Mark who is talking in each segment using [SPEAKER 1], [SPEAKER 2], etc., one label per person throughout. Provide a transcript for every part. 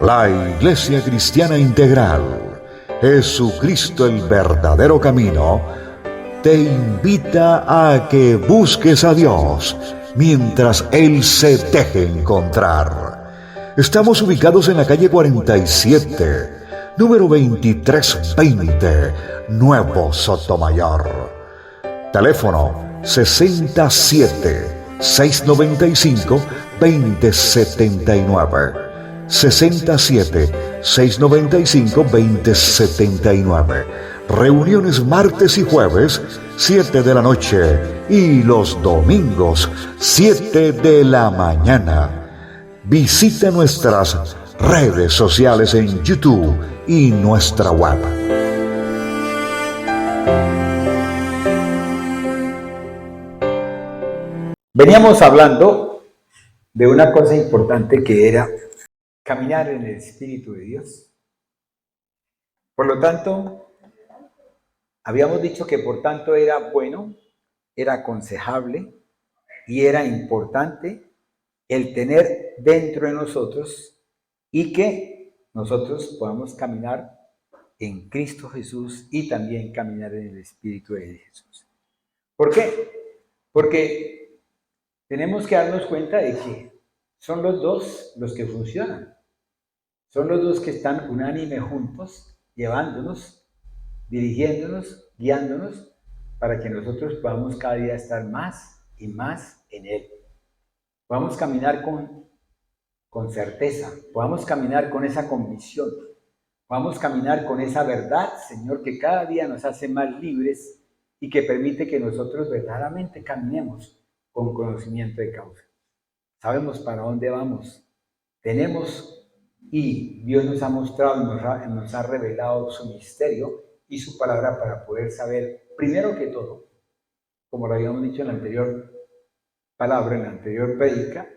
[SPEAKER 1] La Iglesia Cristiana Integral, Jesucristo el verdadero camino, te invita a que busques a Dios mientras Él se deje encontrar. Estamos ubicados en la calle 47, número 2320, Nuevo Sotomayor. Teléfono 67-695-2079. 67-695-2079. Reuniones martes y jueves, 7 de la noche, y los domingos, 7 de la mañana. Visita nuestras redes sociales en YouTube y nuestra web.
[SPEAKER 2] Veníamos hablando de una cosa importante que era caminar en el Espíritu de Dios. Por lo tanto, habíamos dicho que por tanto era bueno, era aconsejable y era importante el tener dentro de nosotros y que nosotros podamos caminar en Cristo Jesús y también caminar en el Espíritu de Jesús. ¿Por qué? Porque tenemos que darnos cuenta de que son los dos los que funcionan. Son los dos que están unánime juntos, llevándonos, dirigiéndonos, guiándonos, para que nosotros podamos cada día estar más y más en Él. Podamos caminar con certeza, podamos caminar con esa convicción, podamos caminar con esa verdad, Señor, que cada día nos hace más libres y que permite que nosotros verdaderamente caminemos con conocimiento de causa. Sabemos para dónde vamos, tenemos y Dios nos ha mostrado, nos ha revelado su misterio y su palabra para poder saber, primero que todo, como lo habíamos dicho en la anterior palabra, en la anterior prédica,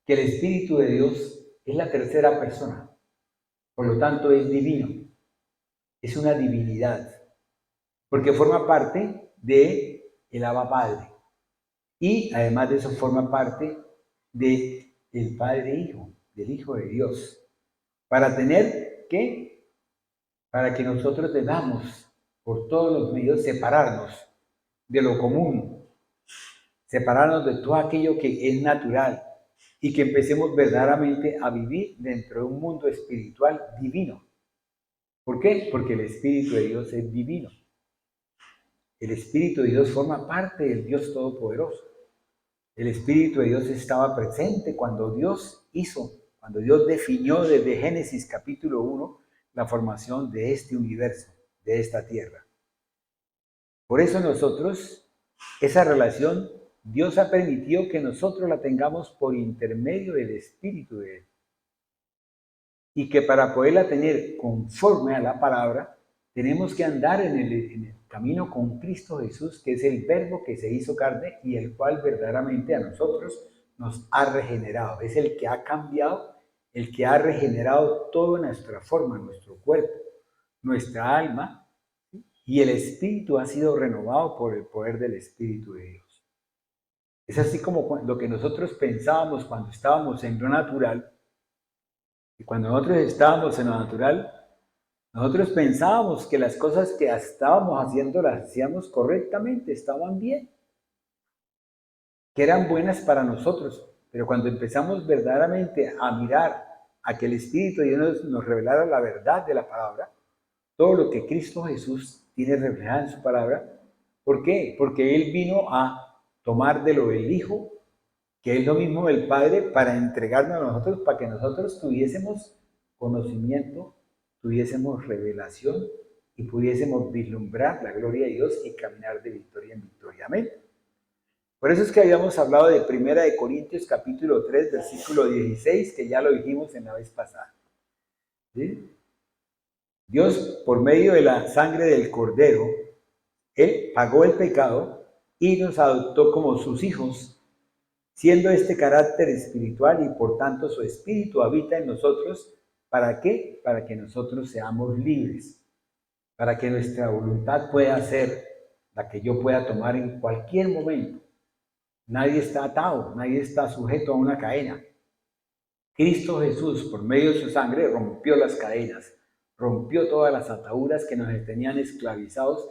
[SPEAKER 2] que el Espíritu de Dios es la tercera persona, por lo tanto es divino, es una divinidad, porque forma parte del Abba Padre. Y además de eso forma parte del Padre Hijo, del Hijo de Dios. Para tener que, para que nosotros debamos por todos los medios separarnos de lo común, separarnos de todo aquello que es natural y que empecemos verdaderamente a vivir dentro de un mundo espiritual divino. ¿Por qué? Porque el Espíritu de Dios es divino. El Espíritu de Dios forma parte del Dios Todopoderoso. El Espíritu de Dios estaba presente cuando Dios definió desde Génesis capítulo 1 la formación de este universo, de esta tierra. Por eso nosotros, esa relación, Dios ha permitido que nosotros la tengamos por intermedio del Espíritu de Él. Y que para poderla tener conforme a la palabra, tenemos que andar en el camino con Cristo Jesús, que es el Verbo que se hizo carne y el cual verdaderamente a nosotros nos ha regenerado. Es el que ha cambiado, el que ha regenerado toda nuestra forma, nuestro cuerpo, nuestra alma, y el espíritu ha sido renovado por el poder del Espíritu de Dios. Es así como lo que nosotros pensábamos cuando estábamos en lo natural, y cuando nosotros estábamos en lo natural, nosotros pensábamos que las cosas que estábamos haciendo las hacíamos correctamente, estaban bien, que eran buenas para nosotros. Pero cuando empezamos verdaderamente a mirar a que el Espíritu de Dios nos revelara la verdad de la palabra, todo lo que Cristo Jesús tiene reflejado en su palabra, ¿por qué? Porque Él vino a tomar de lo del Hijo, que es lo mismo del Padre, para entregarnos a nosotros, para que nosotros tuviésemos conocimiento, tuviésemos revelación y pudiésemos vislumbrar la gloria de Dios y caminar de victoria en victoria. Amén. Por eso es que habíamos hablado de 1 de Corintios capítulo 3, versículo 16, que ya lo dijimos en la vez pasada. ¿Sí? Dios, por medio de la sangre del Cordero, Él pagó el pecado y nos adoptó como sus hijos, siendo este carácter espiritual y por tanto su espíritu habita en nosotros. ¿Para qué? Para que nosotros seamos libres, para que nuestra voluntad pueda ser la que yo pueda tomar en cualquier momento. Nadie está atado, nadie está sujeto a una cadena. Cristo Jesús, por medio de su sangre, rompió las cadenas, rompió todas las ataduras que nos tenían esclavizados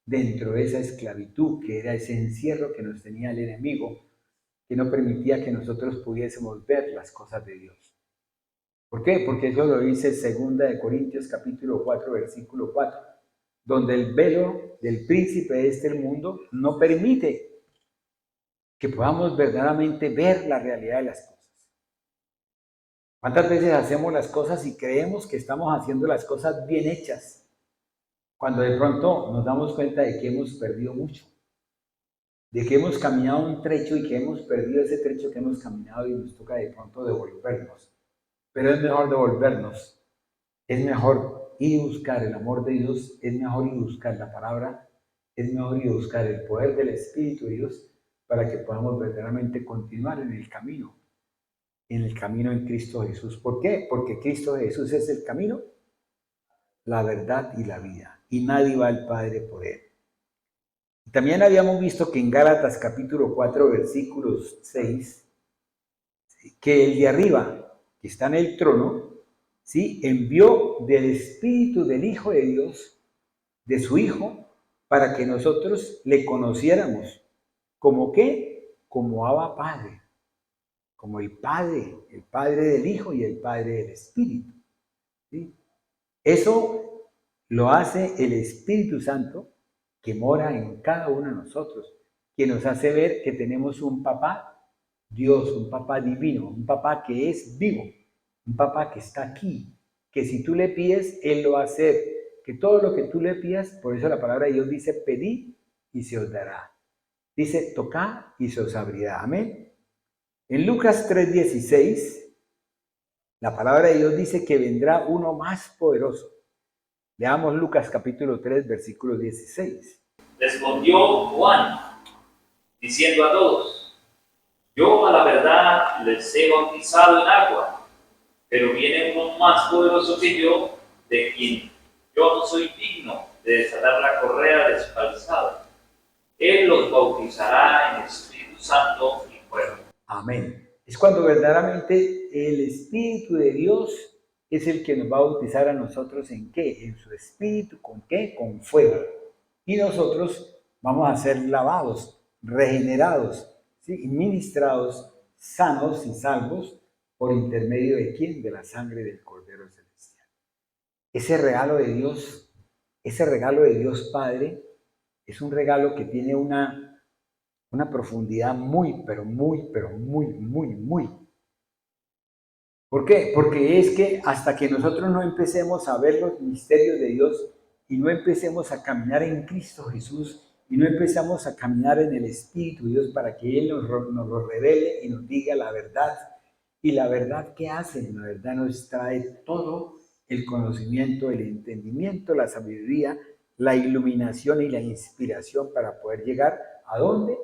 [SPEAKER 2] dentro de esa esclavitud, que era ese encierro que nos tenía el enemigo, que no permitía que nosotros pudiésemos ver las cosas de Dios. ¿Por qué? Porque eso lo dice 2 Corintios capítulo 4, versículo 4, donde el velo del príncipe de este mundo no permite que podamos verdaderamente ver la realidad de las cosas. ¿Cuántas veces hacemos las cosas y creemos que estamos haciendo las cosas bien hechas, cuando de pronto nos damos cuenta de que hemos perdido mucho, de que hemos caminado un trecho y que hemos perdido ese trecho que hemos caminado y nos toca de pronto devolvernos? Pero es mejor devolvernos, es mejor ir y buscar el amor de Dios, es mejor ir y buscar la palabra, es mejor ir y buscar el poder del Espíritu de Dios para que podamos verdaderamente continuar en el camino en Cristo Jesús. ¿Por qué? Porque Cristo Jesús es el camino, la verdad y la vida, y nadie va al Padre por él. También habíamos visto que en Gálatas capítulo 4, versículos 6, que el de arriba, que está en el trono, ¿sí?, envió del Espíritu del Hijo de Dios, de su Hijo, para que nosotros le conociéramos. ¿Como qué? Como Abba Padre, como el Padre del Hijo y el Padre del Espíritu, ¿sí? Eso lo hace el Espíritu Santo, que mora en cada uno de nosotros, que nos hace ver que tenemos un papá, Dios, un papá divino, un papá que es vivo, un papá que está aquí, que si tú le pides, Él lo va a hacer, que todo lo que tú le pidas, por eso la palabra de Dios dice, pedid y se os dará. Dice, tocad y se os abrirá. Amén. En Lucas 3:16, la palabra de Dios dice que vendrá uno más poderoso. Leamos Lucas capítulo 3, versículo 16.
[SPEAKER 3] Respondió Juan, diciendo a todos, yo a la verdad les he bautizado en agua, pero viene uno más poderoso que yo, de quien yo no soy digno de desatar la correa de su calzado. Él los bautizará en Espíritu Santo y fuego.
[SPEAKER 2] Amén. Es cuando verdaderamente el Espíritu de Dios es el que nos va a bautizar a nosotros ¿en qué? En su Espíritu, ¿con qué? Con fuego. Y nosotros vamos a ser lavados, regenerados, ¿sí?, y ministrados, sanos y salvos por intermedio de ¿quién? De la sangre del Cordero Celestial. Ese regalo de Dios Padre, es un regalo que tiene una profundidad muy. ¿Por qué? Porque es que hasta que nosotros no empecemos a ver los misterios de Dios y no empecemos a caminar en Cristo Jesús y no empezamos a caminar en el Espíritu de Dios para que Él nos lo revele y nos diga la verdad. ¿Y la verdad qué hace? La verdad nos trae todo el conocimiento, el entendimiento, la sabiduría, la iluminación y la inspiración para poder llegar ¿a dónde?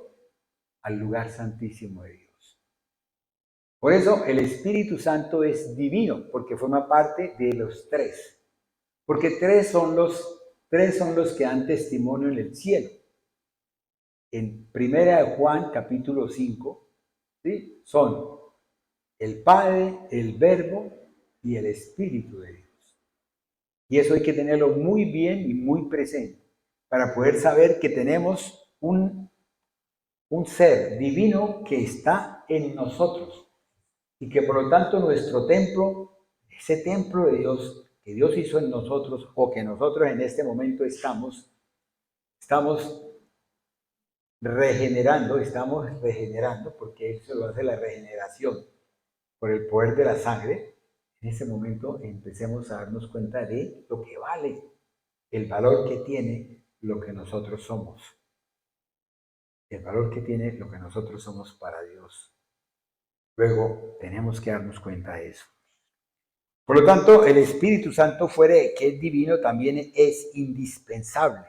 [SPEAKER 2] Al lugar santísimo de Dios. Por eso el Espíritu Santo es divino, porque forma parte de los tres. Porque tres son los que dan testimonio en el cielo. En 1 Juan capítulo 5, ¿sí?, son el Padre, el Verbo y el Espíritu de Dios. Y eso hay que tenerlo muy bien y muy presente para poder saber que tenemos un ser divino que está en nosotros y que por lo tanto nuestro templo, ese templo de Dios que Dios hizo en nosotros o que nosotros en este momento estamos regenerando porque Él se lo hace la regeneración por el poder de la sangre. En ese momento empecemos a darnos cuenta de lo que vale, el valor que tiene lo que nosotros somos. El valor que tiene lo que nosotros somos para Dios. Luego tenemos que darnos cuenta de eso. Por lo tanto, el Espíritu Santo, fuera de que es divino, también es indispensable.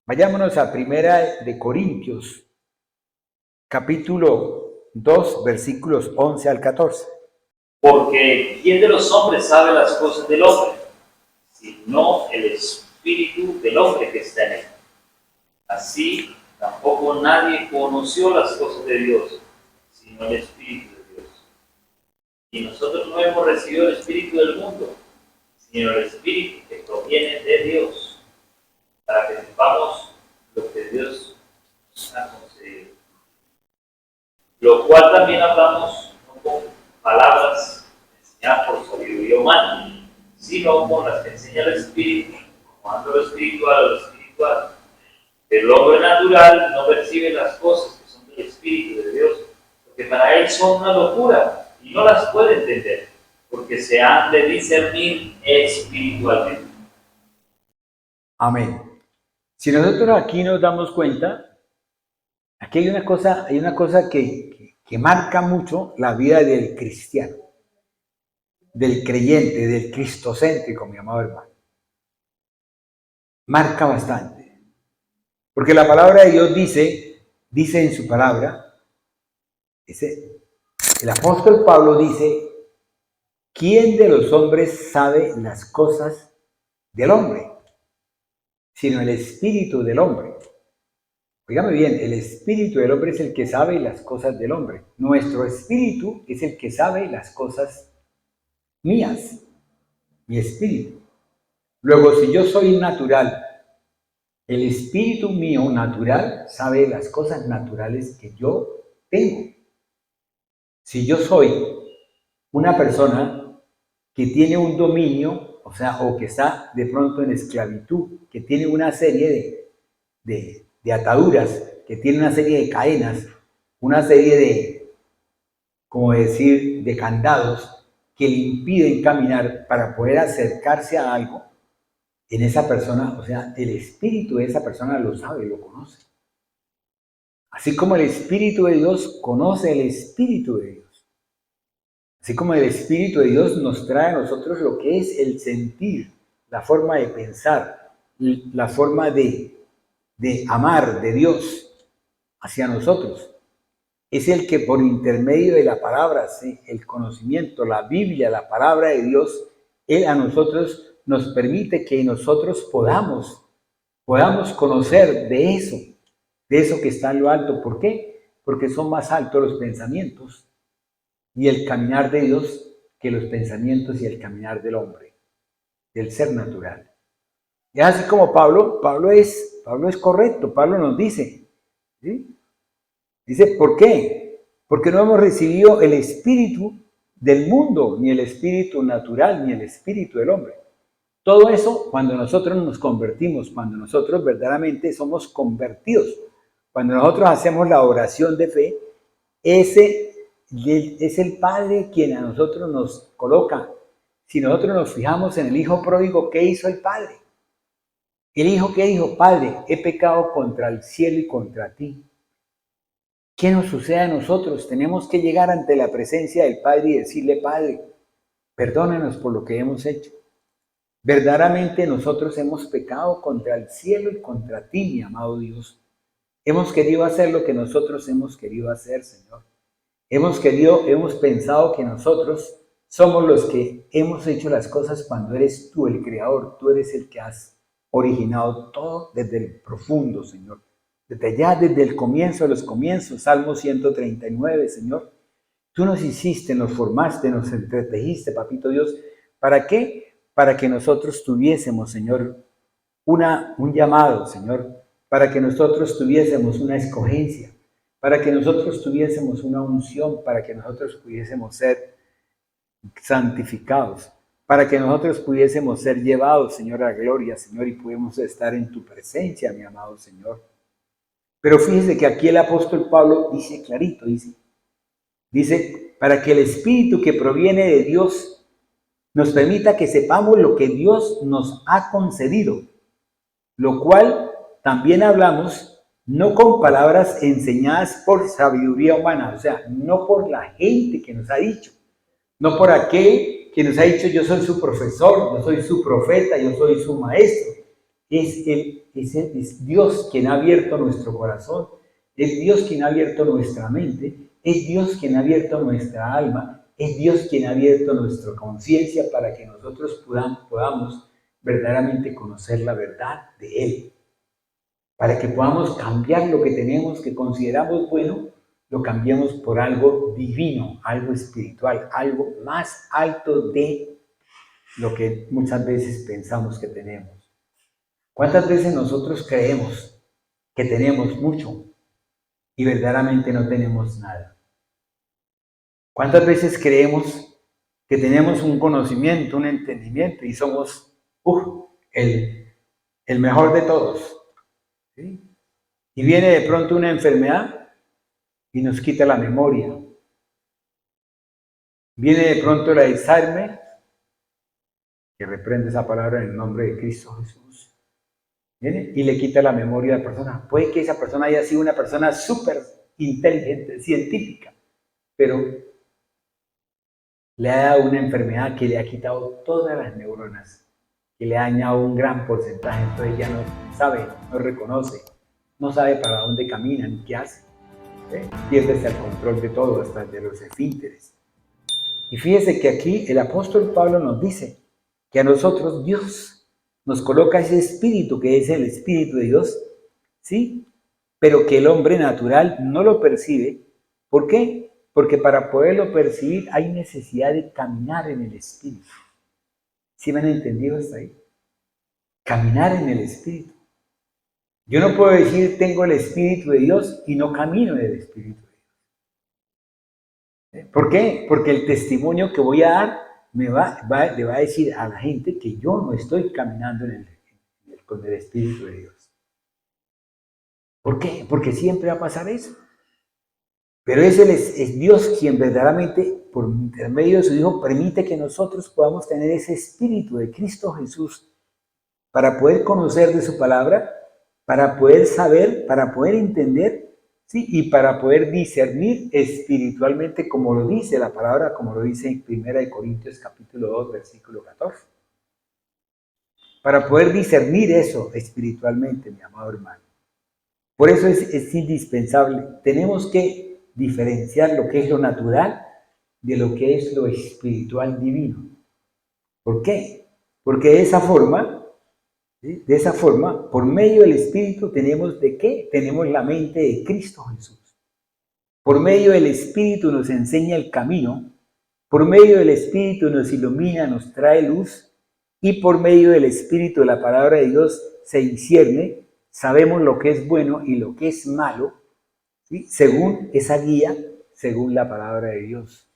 [SPEAKER 2] Vayámonos a 1 Corintios, capítulo 2, versículos 11 al 14.
[SPEAKER 3] Porque ¿quién de los hombres sabe las cosas del hombre, sino el Espíritu del hombre que está en él? Así tampoco nadie conoció las cosas de Dios, sino el Espíritu de Dios. Y nosotros no hemos recibido el espíritu del mundo, sino el espíritu que proviene de Dios, para que sepamos lo que Dios nos ha concedido. Lo cual también hablamos no con palabras enseñadas por sabiduría humana, sino con las que enseña el Espíritu, comando lo espiritual a lo espiritual. El hombre natural no percibe las cosas que son del Espíritu de Dios, porque para él son una locura y no las puede entender, porque se han de discernir espiritualmente.
[SPEAKER 2] Amén. Si nosotros aquí nos damos cuenta, aquí hay una cosa que marca mucho la vida del cristiano, del creyente, del cristocéntrico, mi amado hermano. Marca bastante. Porque la palabra de Dios dice en su palabra, el apóstol Pablo dice, ¿quién de los hombres sabe las cosas del hombre? Sino el espíritu del hombre. Óigame bien, el espíritu del hombre es el que sabe las cosas del hombre. Nuestro espíritu es el que sabe las cosas mías, mi espíritu. Luego, si yo soy natural, el espíritu mío natural sabe las cosas naturales que yo tengo. Si yo soy una persona que tiene un dominio, o sea, o que está de pronto en esclavitud, que tiene una serie de ataduras, que tiene una serie de cadenas, una serie de candados que le impiden caminar para poder acercarse a algo, en esa persona, o sea, el espíritu de esa persona lo sabe, lo conoce. Así como el Espíritu de Dios conoce el Espíritu de Dios. Así como el Espíritu de Dios nos trae a nosotros lo que es el sentir, la forma de pensar, la forma de amar de Dios hacia nosotros. Es el que por intermedio de la palabra, ¿sí?, el conocimiento, la Biblia, la palabra de Dios, Él a nosotros nos permite que nosotros podamos conocer de eso que está en lo alto. ¿Por qué? Porque son más altos los pensamientos y el caminar de Dios que los pensamientos y el caminar del hombre, del ser natural. Y así como Pablo es correcto. Pablo nos dice, ¿sí? Dice, ¿por qué? Porque no hemos recibido el espíritu del mundo, ni el espíritu natural, ni el espíritu del hombre. Todo eso cuando nosotros nos convertimos, cuando nosotros verdaderamente somos convertidos, cuando nosotros hacemos la oración de fe, ese es el Padre quien a nosotros nos coloca. Si nosotros nos fijamos en el Hijo pródigo, ¿qué hizo el Padre? El Hijo, ¿qué dijo? Padre, he pecado contra el cielo y contra ti. ¿Qué nos sucede a nosotros? Tenemos que llegar ante la presencia del Padre y decirle, Padre, perdónanos por lo que hemos hecho. Verdaderamente nosotros hemos pecado contra el cielo y contra ti, mi amado Dios. Hemos querido hacer lo que nosotros hemos querido hacer, Señor. Hemos pensado que nosotros somos los que hemos hecho las cosas cuando eres tú el creador. Tú eres el que has originado todo desde el profundo, Señor. Desde allá, desde el comienzo de los comienzos, Salmo 139, Señor. Tú nos hiciste, nos formaste, nos entretejiste, Papito Dios. ¿Para qué? Para que nosotros tuviésemos, Señor, un llamado, Señor, para que nosotros tuviésemos una escogencia, para que nosotros tuviésemos una unción, para que nosotros pudiésemos ser santificados, para que nosotros pudiésemos ser llevados, Señor, a gloria, Señor, y pudiésemos estar en tu presencia, mi amado Señor. Pero fíjese que aquí el apóstol Pablo dice clarito, dice, para que el Espíritu que proviene de Dios nos permita que sepamos lo que Dios nos ha concedido, lo cual también hablamos no con palabras enseñadas por sabiduría humana, o sea, no por la gente que nos ha dicho, no por aquel que nos ha dicho yo soy su profesor, yo soy su profeta, yo soy su maestro. Es Dios quien ha abierto nuestro corazón, es Dios quien ha abierto nuestra mente, es Dios quien ha abierto nuestra alma, es Dios quien ha abierto nuestra conciencia para que nosotros podamos verdaderamente conocer la verdad de Él, para que podamos cambiar lo que tenemos, que consideramos bueno, lo cambiemos por algo divino, algo espiritual, algo más alto de lo que muchas veces pensamos que tenemos. ¿Cuántas veces nosotros creemos que tenemos mucho y verdaderamente no tenemos nada? ¿Cuántas veces creemos que tenemos un conocimiento, un entendimiento y somos el mejor de todos? ¿Sí? Y viene de pronto una enfermedad y nos quita la memoria. Viene de pronto el Alzheimer, que reprende esa palabra en el nombre de Cristo Jesús. ¿Viene? Y le quita la memoria a la persona. Puede que esa persona haya sido una persona súper inteligente, científica, pero le ha dado una enfermedad que le ha quitado todas las neuronas, que le ha dañado un gran porcentaje, entonces ya no sabe, no reconoce, no sabe para dónde camina ni qué hace. Pierde el control de todo, hasta de los esfínteres. Y fíjese que aquí el apóstol Pablo nos dice que a nosotros Dios nos coloca ese espíritu que es el espíritu de Dios, ¿sí? Pero que el hombre natural no lo percibe. ¿Por qué? Porque para poderlo percibir hay necesidad de caminar en el espíritu. ¿Sí me han entendido hasta ahí? Caminar en el espíritu. Yo no puedo decir tengo el espíritu de Dios y no camino en el espíritu de Dios. ¿Por qué? Porque el testimonio que voy a dar le va a decir a la gente que yo no estoy caminando con el espíritu de Dios. ¿Por qué? Porque siempre va a pasar eso. Pero es Dios quien verdaderamente, por intermedio de su Hijo, permite que nosotros podamos tener ese espíritu de Cristo Jesús para poder conocer de su palabra, para poder saber, para poder entender, ¿sí? Y para poder discernir espiritualmente, como lo dice la palabra, como lo dice en 1 Corintios capítulo 2, versículo 14. Para poder discernir eso espiritualmente, mi amado hermano. Por eso es indispensable. Tenemos que diferenciar lo que es lo natural de lo que es lo espiritual divino. ¿Por qué? Porque de esa forma, por medio del Espíritu tenemos ¿de qué? Tenemos la mente de Cristo Jesús. Por medio del Espíritu nos enseña el camino, por medio del Espíritu nos ilumina, nos trae luz, y por medio del Espíritu de la palabra de Dios se discierne, sabemos lo que es bueno y lo que es malo, ¿sí? Según esa guía, según la palabra de Dios.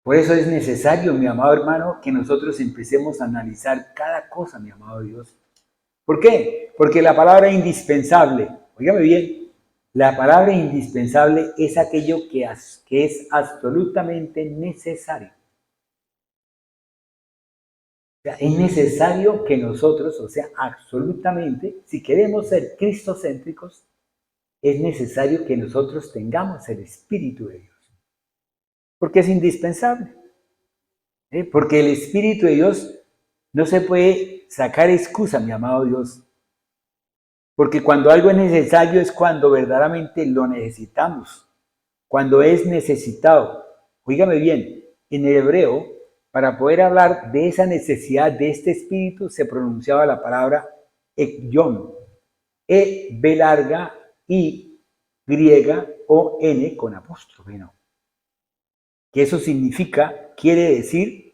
[SPEAKER 2] Por eso es necesario, mi amado hermano, que nosotros empecemos a analizar cada cosa, mi amado Dios. ¿Por qué? Porque la palabra indispensable, óigame bien, la palabra indispensable es aquello que es absolutamente necesario. O sea, es necesario que nosotros, o sea, absolutamente, si queremos ser cristocéntricos, es necesario que nosotros tengamos el Espíritu de Dios. Porque es indispensable. Porque el Espíritu de Dios no se puede sacar excusa, mi amado Dios. Porque cuando algo es necesario es cuando verdaderamente lo necesitamos. Cuando es necesitado. Óigame bien, en el hebreo, para poder hablar de esa necesidad de este Espíritu, se pronunciaba la palabra ekyon. B larga, I griega o N con apóstrofe, ¿no? Que eso significa, quiere decir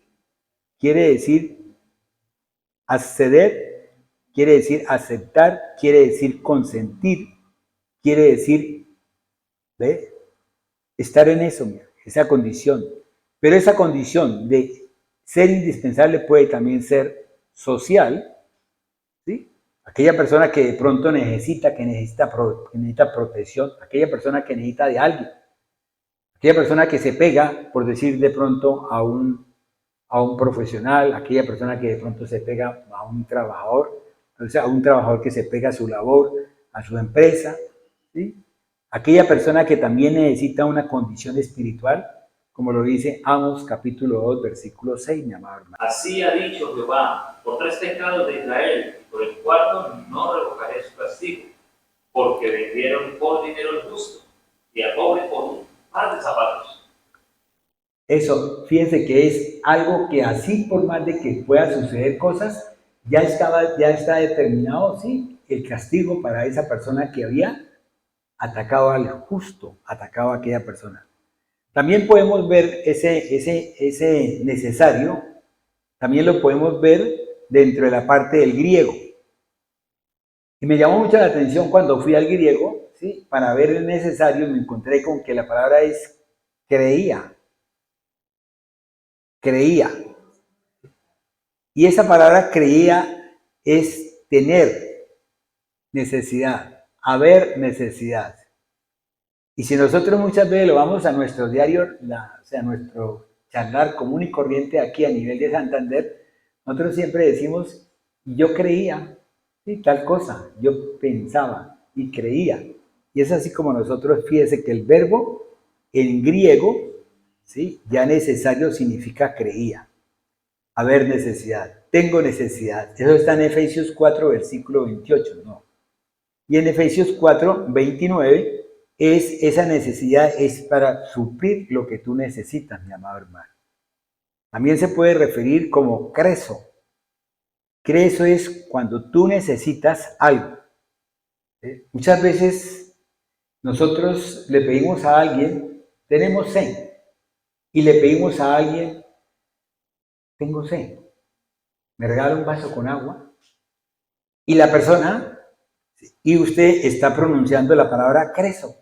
[SPEAKER 2] acceder, quiere decir aceptar, quiere decir consentir, quiere decir, ¿ve? Estar en eso, esa condición. Pero esa condición de ser indispensable puede también ser social, ¿sí? Aquella persona que de pronto necesita protección, aquella persona que necesita de alguien, aquella persona que se pega, por decir de pronto, a un profesional, aquella persona que de pronto se pega a un trabajador, o sea, a un trabajador que se pega a su labor, a su empresa, ¿sí? Aquella persona que también necesita una condición espiritual, como lo dice Amos capítulo 2, versículo 6, mi amado hermano.
[SPEAKER 3] Así ha dicho Jehová, por 3 pecados de Israel, y por el cuarto no revocaré su castigo, porque vendieron por dinero el justo, y al pobre por un par de zapatos.
[SPEAKER 2] Eso, fíjense que es algo que así por más de que pueda suceder cosas, ya está determinado, sí, el castigo para esa persona que había atacaba al justo, atacaba a aquella persona. También podemos ver ese necesario, también lo podemos ver dentro de la parte del griego. Y me llamó mucho la atención cuando fui al griego, ¿sí? Para ver el necesario, me encontré con que la palabra es creía. Creía. Y esa palabra creía es tener necesidad, haber necesidad. Y si nosotros muchas veces lo vamos a nuestro diario, o sea, nuestro charlar común y corriente aquí a nivel de Santander, nosotros siempre decimos, yo creía, ¿sí? Tal cosa, yo pensaba y creía. Y es así como nosotros, fíjese que el verbo en griego, ¿sí? Ya necesario significa creía. Haber necesidad, tengo necesidad. Eso está en Efesios 4, versículo 28, ¿no? Y en Efesios 4, 29, esa necesidad es para suplir lo que tú necesitas, mi amado hermano. También se puede referir como creso. Creso es cuando tú necesitas algo. ¿Sí? Muchas veces nosotros le pedimos a alguien, tenemos sed, y le pedimos a alguien, tengo sed, me regala un vaso con agua, y la persona, y usted está pronunciando la palabra creso.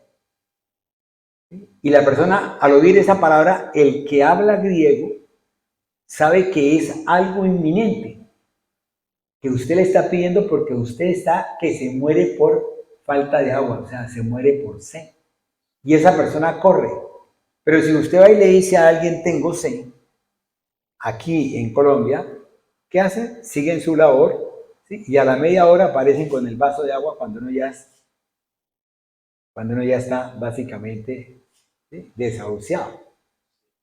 [SPEAKER 2] Y la persona, al oír esa palabra, el que habla griego, sabe que es algo inminente, que usted le está pidiendo porque usted está que se muere por falta de agua, o sea, se muere por sed. Y esa persona corre. Pero si usted va y le dice a alguien, tengo sed, aquí en Colombia, ¿qué hace? Siguen su labor, ¿sí? Y a la media hora aparecen con el vaso de agua cuando uno ya está básicamente, ¿sí? Desahuciado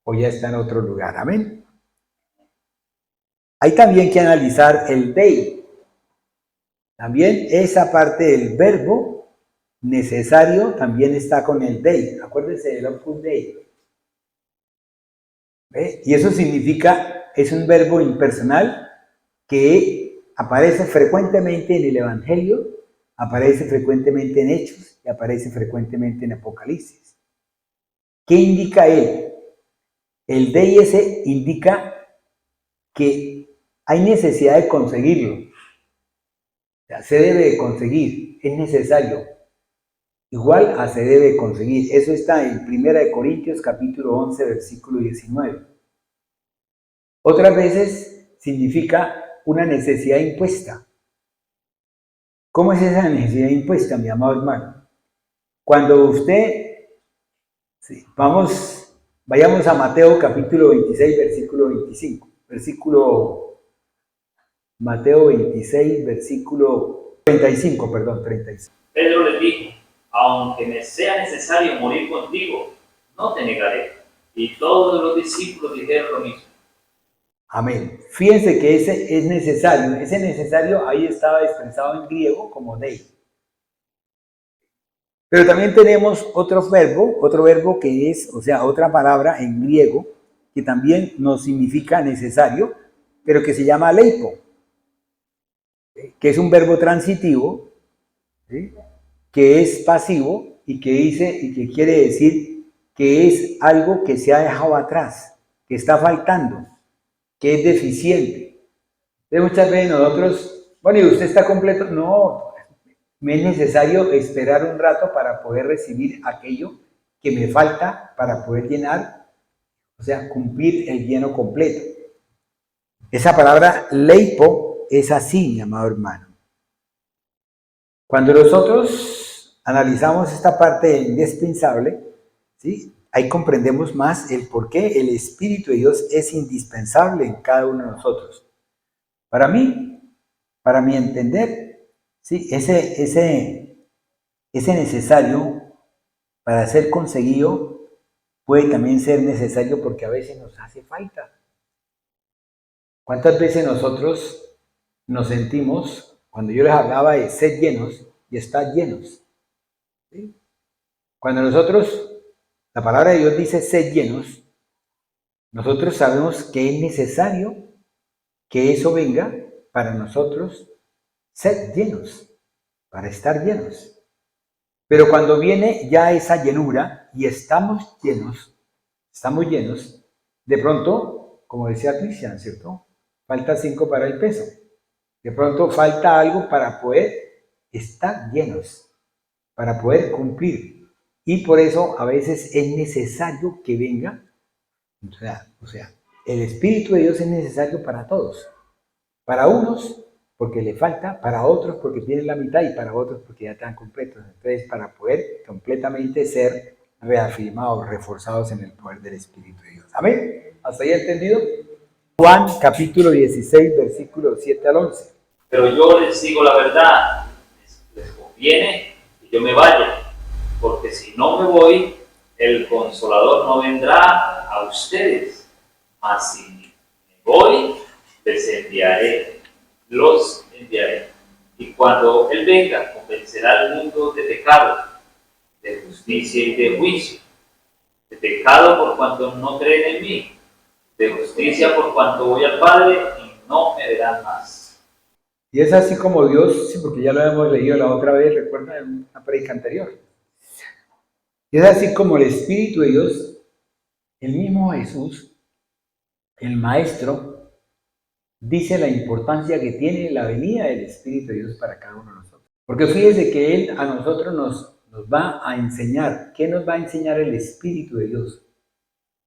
[SPEAKER 2] o ya está en otro lugar. Amén. Hay también que analizar el dei. También esa parte del verbo necesario también está con el dei. Acuérdense del opus dei. ¿Ve? Y eso significa, es un verbo impersonal que aparece frecuentemente en el Evangelio, aparece frecuentemente en Hechos y aparece frecuentemente en Apocalipsis. ¿Qué indica él? El dei ese indica que hay necesidad de conseguirlo. O sea, se debe de conseguir, es necesario. Igual a se debe conseguir. Eso está en 1 Corintios capítulo 11, versículo 19. Otras veces significa una necesidad impuesta. ¿Cómo es esa necesidad impuesta, mi amado hermano? Cuando usted, sí, vayamos a Mateo capítulo 26, versículo 25. Mateo 26, versículo 35, perdón, 35.
[SPEAKER 3] Pedro les dijo, aunque me sea necesario morir contigo, no te negaré. Y todos los discípulos dijeron lo mismo.
[SPEAKER 2] Amén. Fíjense que ese necesario ahí estaba expresado en griego como dei. Pero también tenemos otro verbo que es, o sea, otra palabra en griego que también nos significa necesario, pero que se llama leipo, que es un verbo transitivo, ¿sí? Que es pasivo y que quiere decir que es algo que se ha dejado atrás, que está faltando, que es deficiente. Entonces muchas veces nosotros, bueno, ¿y usted está completo? No, me es necesario esperar un rato para poder recibir aquello que me falta para poder llenar, o sea, cumplir el lleno completo. Esa palabra leipo es así, mi amado hermano. Cuando nosotros analizamos esta parte indispensable, ¿sí? Ahí comprendemos más el por qué el Espíritu de Dios es indispensable en cada uno de nosotros. Para mi entender, ¿sí? Ese necesario para ser conseguido puede también ser necesario porque a veces nos hace falta. ¿Cuántas veces nosotros nos sentimos, cuando yo les hablaba de sed llenos y estar llenos? ¿Sí? Cuando la palabra de Dios dice sed llenos, nosotros sabemos que es necesario que eso venga para nosotros ser llenos, para estar llenos. Pero cuando viene ya esa llenura y estamos llenos, de pronto, como decía Cristian, ¿cierto? Falta 5 para el peso. De pronto falta algo para poder estar llenos, para poder cumplir. Y por eso a veces es necesario que venga, o sea, el Espíritu de Dios es necesario para todos. Para unos, porque le falta, para otros, porque tienen la mitad, y para otros, porque ya están completos. Entonces, para poder completamente ser reafirmados, reforzados en el poder del Espíritu de Dios. ¿Amén? ¿Hasta ahí entendido? Juan, capítulo 16, versículos 7 al 11.
[SPEAKER 3] Pero yo les digo la verdad, les conviene que yo me vaya, porque si no me voy, el Consolador no vendrá a ustedes, mas si me voy, los enviaré. Y cuando Él venga, convencerá al mundo de pecado, de justicia y de juicio. De pecado por cuanto no creen en mí, de justicia por cuanto voy al Padre y no me verán más.
[SPEAKER 2] Y es así como Dios, sí, porque ya lo hemos leído la otra vez, recuerda en una predica anterior. Y es así como el Espíritu de Dios, el mismo Jesús, el Maestro, dice la importancia que tiene la venida del Espíritu de Dios para cada uno de nosotros. Porque fíjese que Él a nosotros nos va a enseñar. ¿Qué nos va a enseñar el Espíritu de Dios?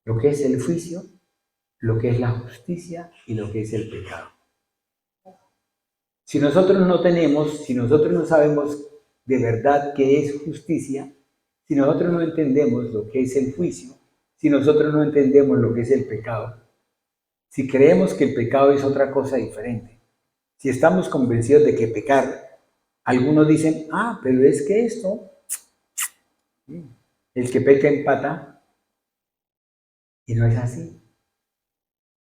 [SPEAKER 2] Lo que es el juicio, lo que es la justicia y lo que es el pecado. Si nosotros no sabemos de verdad qué es justicia, si nosotros no entendemos lo que es el juicio, si nosotros no entendemos lo que es el pecado, si creemos que el pecado es otra cosa diferente, si estamos convencidos de que pecar, algunos dicen, pero es que esto, el que peca empata, y no es así.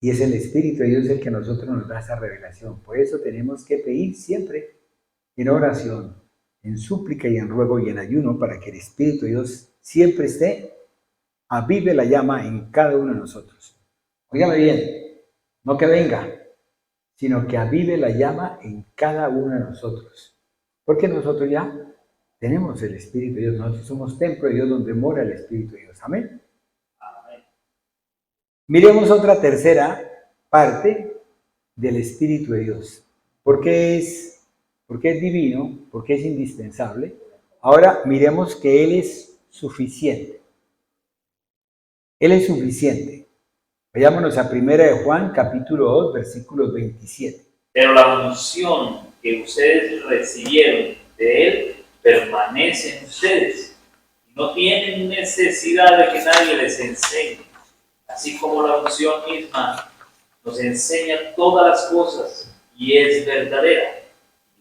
[SPEAKER 2] Y es el Espíritu de Dios el que a nosotros nos da esa revelación. Por eso tenemos que pedir siempre en oración, en súplica y en ruego y en ayuno, para que el Espíritu de Dios siempre avive la llama en cada uno de nosotros. Óigame bien, no que venga, sino que avive la llama en cada uno de nosotros. Porque nosotros ya tenemos el Espíritu de Dios, nosotros somos templo de Dios donde mora el Espíritu de Dios. Amén. Miremos otra tercera parte del Espíritu de Dios. ¿Por qué es divino? ¿Por qué es indispensable? Ahora miremos que Él es suficiente. Él es suficiente. Vayámonos a 1 de Juan, capítulo 2, versículos 27.
[SPEAKER 3] Pero la unción que ustedes recibieron de Él permanece en ustedes. No tienen necesidad de que nadie les enseñe. Así como la unción misma nos enseña todas las cosas y es verdadera,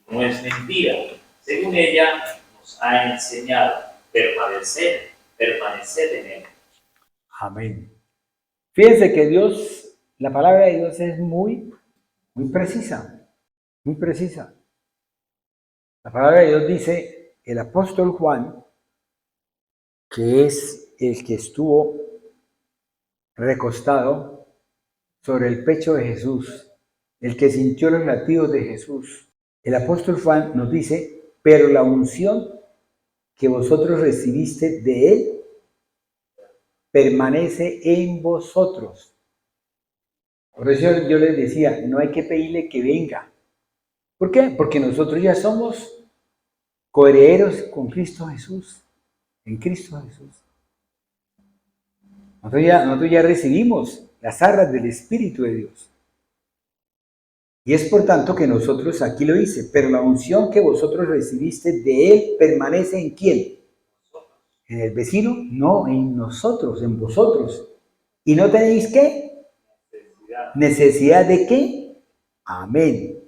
[SPEAKER 3] no es mentira. Según ella nos ha enseñado permanecer en Él.
[SPEAKER 2] Amén. Fíjense que Dios, la palabra de Dios es muy precisa, muy precisa. La palabra de Dios dice, el apóstol Juan, que es el que estuvo recostado sobre el pecho de Jesús, el que sintió los latidos de Jesús. El apóstol Juan nos dice, pero la unción que vosotros recibiste de Él permanece en vosotros. Por eso yo les decía, no hay que pedirle que venga. ¿Por qué? Porque nosotros ya somos coherederos con Cristo Jesús, en Cristo Jesús. Nosotros ya recibimos las arras del Espíritu de Dios. Y es por tanto que nosotros, aquí lo dice, pero la unción que vosotros recibiste de Él permanece ¿en quién? ¿En el vecino? No, en nosotros, en vosotros. ¿Y no tenéis qué? ¿Necesidad de qué? Amén.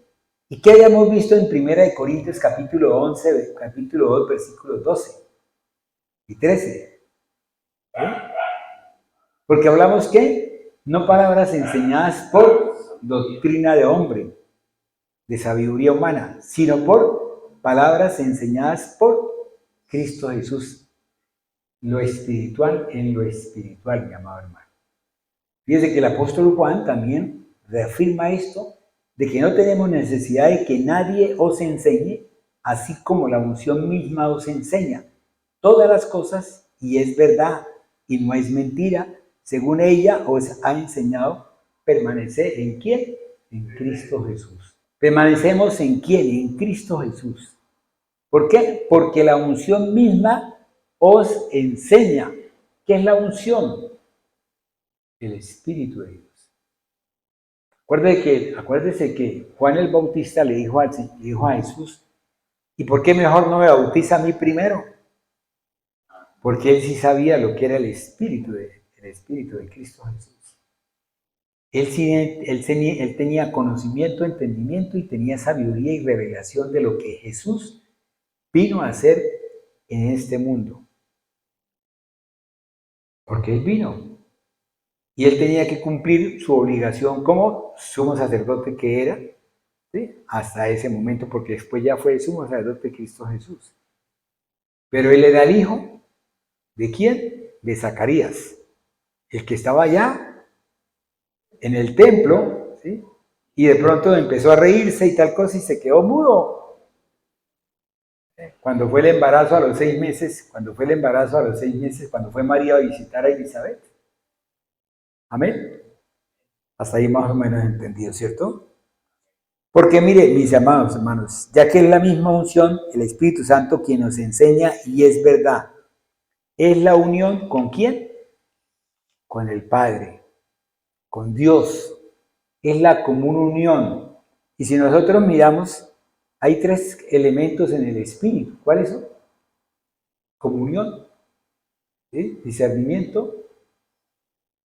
[SPEAKER 2] ¿Y qué habíamos visto en 1 de Corintios capítulo 11, capítulo 2, versículos 12 y 13? Porque hablamos que no palabras enseñadas por doctrina de hombre, de sabiduría humana, sino por palabras enseñadas por Cristo Jesús. Lo espiritual en lo espiritual, mi amado hermano. Fíjense que el apóstol Juan también reafirma esto, de que no tenemos necesidad de que nadie os enseñe, así como la unción misma os enseña. todas las cosas y es verdad y no es mentira. Según ella os ha enseñado, permanecer en ¿quién? En Cristo Jesús. ¿Permanecemos en quién? En Cristo Jesús. ¿Por qué? Porque la unción misma os enseña. ¿Qué es la unción? El Espíritu de Dios. Acuérdese que Juan el Bautista le dijo a Jesús, ¿y por qué mejor no me bautiza a mí primero? Porque él sí sabía lo que era el Espíritu de Cristo Jesús. Él tenía conocimiento, entendimiento y tenía sabiduría y revelación de lo que Jesús vino a hacer en este mundo. Porque él vino. Y él tenía que cumplir su obligación como sumo sacerdote que era, ¿sí? Hasta ese momento, porque después ya fue el sumo sacerdote de Cristo Jesús. Pero él era el hijo, ¿de quién? De Zacarías, el que estaba allá en el templo, ¿sí? Y de pronto empezó a reírse y tal cosa y se quedó mudo. Cuando fue el embarazo a los 6 meses, cuando fue María a visitar a Elizabeth. Amén. Hasta ahí más o menos entendido, ¿cierto? Porque mire, mis amados hermanos, ya que es la misma unción, el Espíritu Santo quien nos enseña y es verdad. Es la unión ¿con quién? Con el Padre, con Dios. Es la común unión. Y si nosotros miramos, hay 3 elementos en el Espíritu. ¿Cuáles son? Comunión, ¿sí? Discernimiento.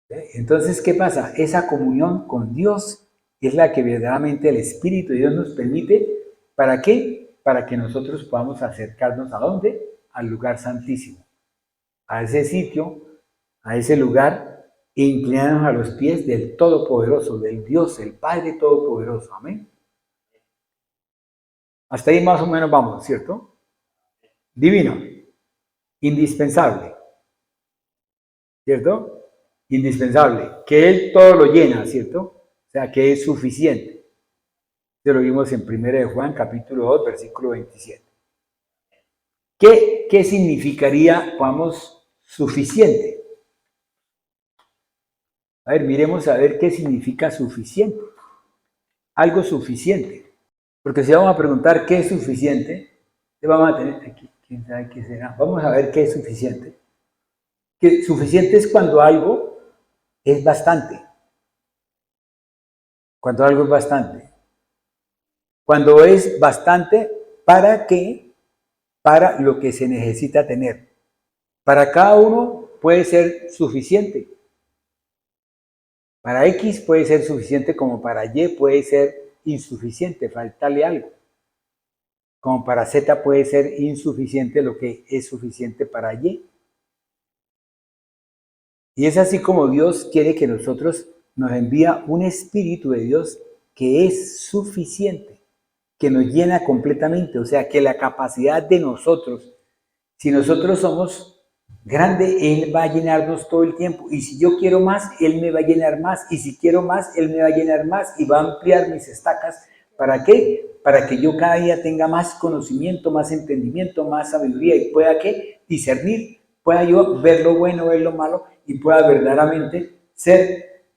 [SPEAKER 2] Entonces, ¿qué pasa? Esa comunión con Dios es la que verdaderamente el Espíritu de Dios nos permite. ¿Para qué? Para que nosotros podamos acercarnos ¿a dónde? Al lugar santísimo. A ese sitio, a ese lugar, e inclinarnos a los pies del Todopoderoso, del Dios, el Padre Todopoderoso. Amén. Hasta ahí más o menos vamos, ¿cierto? Divino, indispensable, ¿cierto? Indispensable, que Él todo lo llena, ¿cierto? O sea, que es suficiente. Esto lo vimos en 1 de Juan, capítulo 2, versículo 27. ¿Qué significaría, vamos, suficiente? A ver, miremos a ver qué significa suficiente. Algo suficiente. Porque si vamos a preguntar qué es suficiente, vamos a tener aquí, quién sabe qué será. Vamos a ver qué es suficiente. Que suficiente es cuando algo es bastante. Cuando algo es bastante. Cuando es bastante, ¿para qué? Para lo que se necesita tener. Para cada uno puede ser suficiente. Para X puede ser suficiente, como para Y puede ser insuficiente, faltarle algo. Como para Z puede ser insuficiente lo que es suficiente para Y. Y es así como Dios quiere que nosotros nos envía un Espíritu de Dios que es suficiente, que nos llena completamente. O sea, que la capacidad de nosotros, si nosotros somos grandes, Él va a llenarnos todo el tiempo. Y si yo quiero más, Él me va a llenar más. Y si quiero más, Él me va a llenar más y va a ampliar mis estacas. ¿Para qué? Para que yo cada día tenga más conocimiento, más entendimiento, más sabiduría y pueda ¿qué? Discernir, pueda yo ver lo bueno, ver lo malo y pueda verdaderamente ser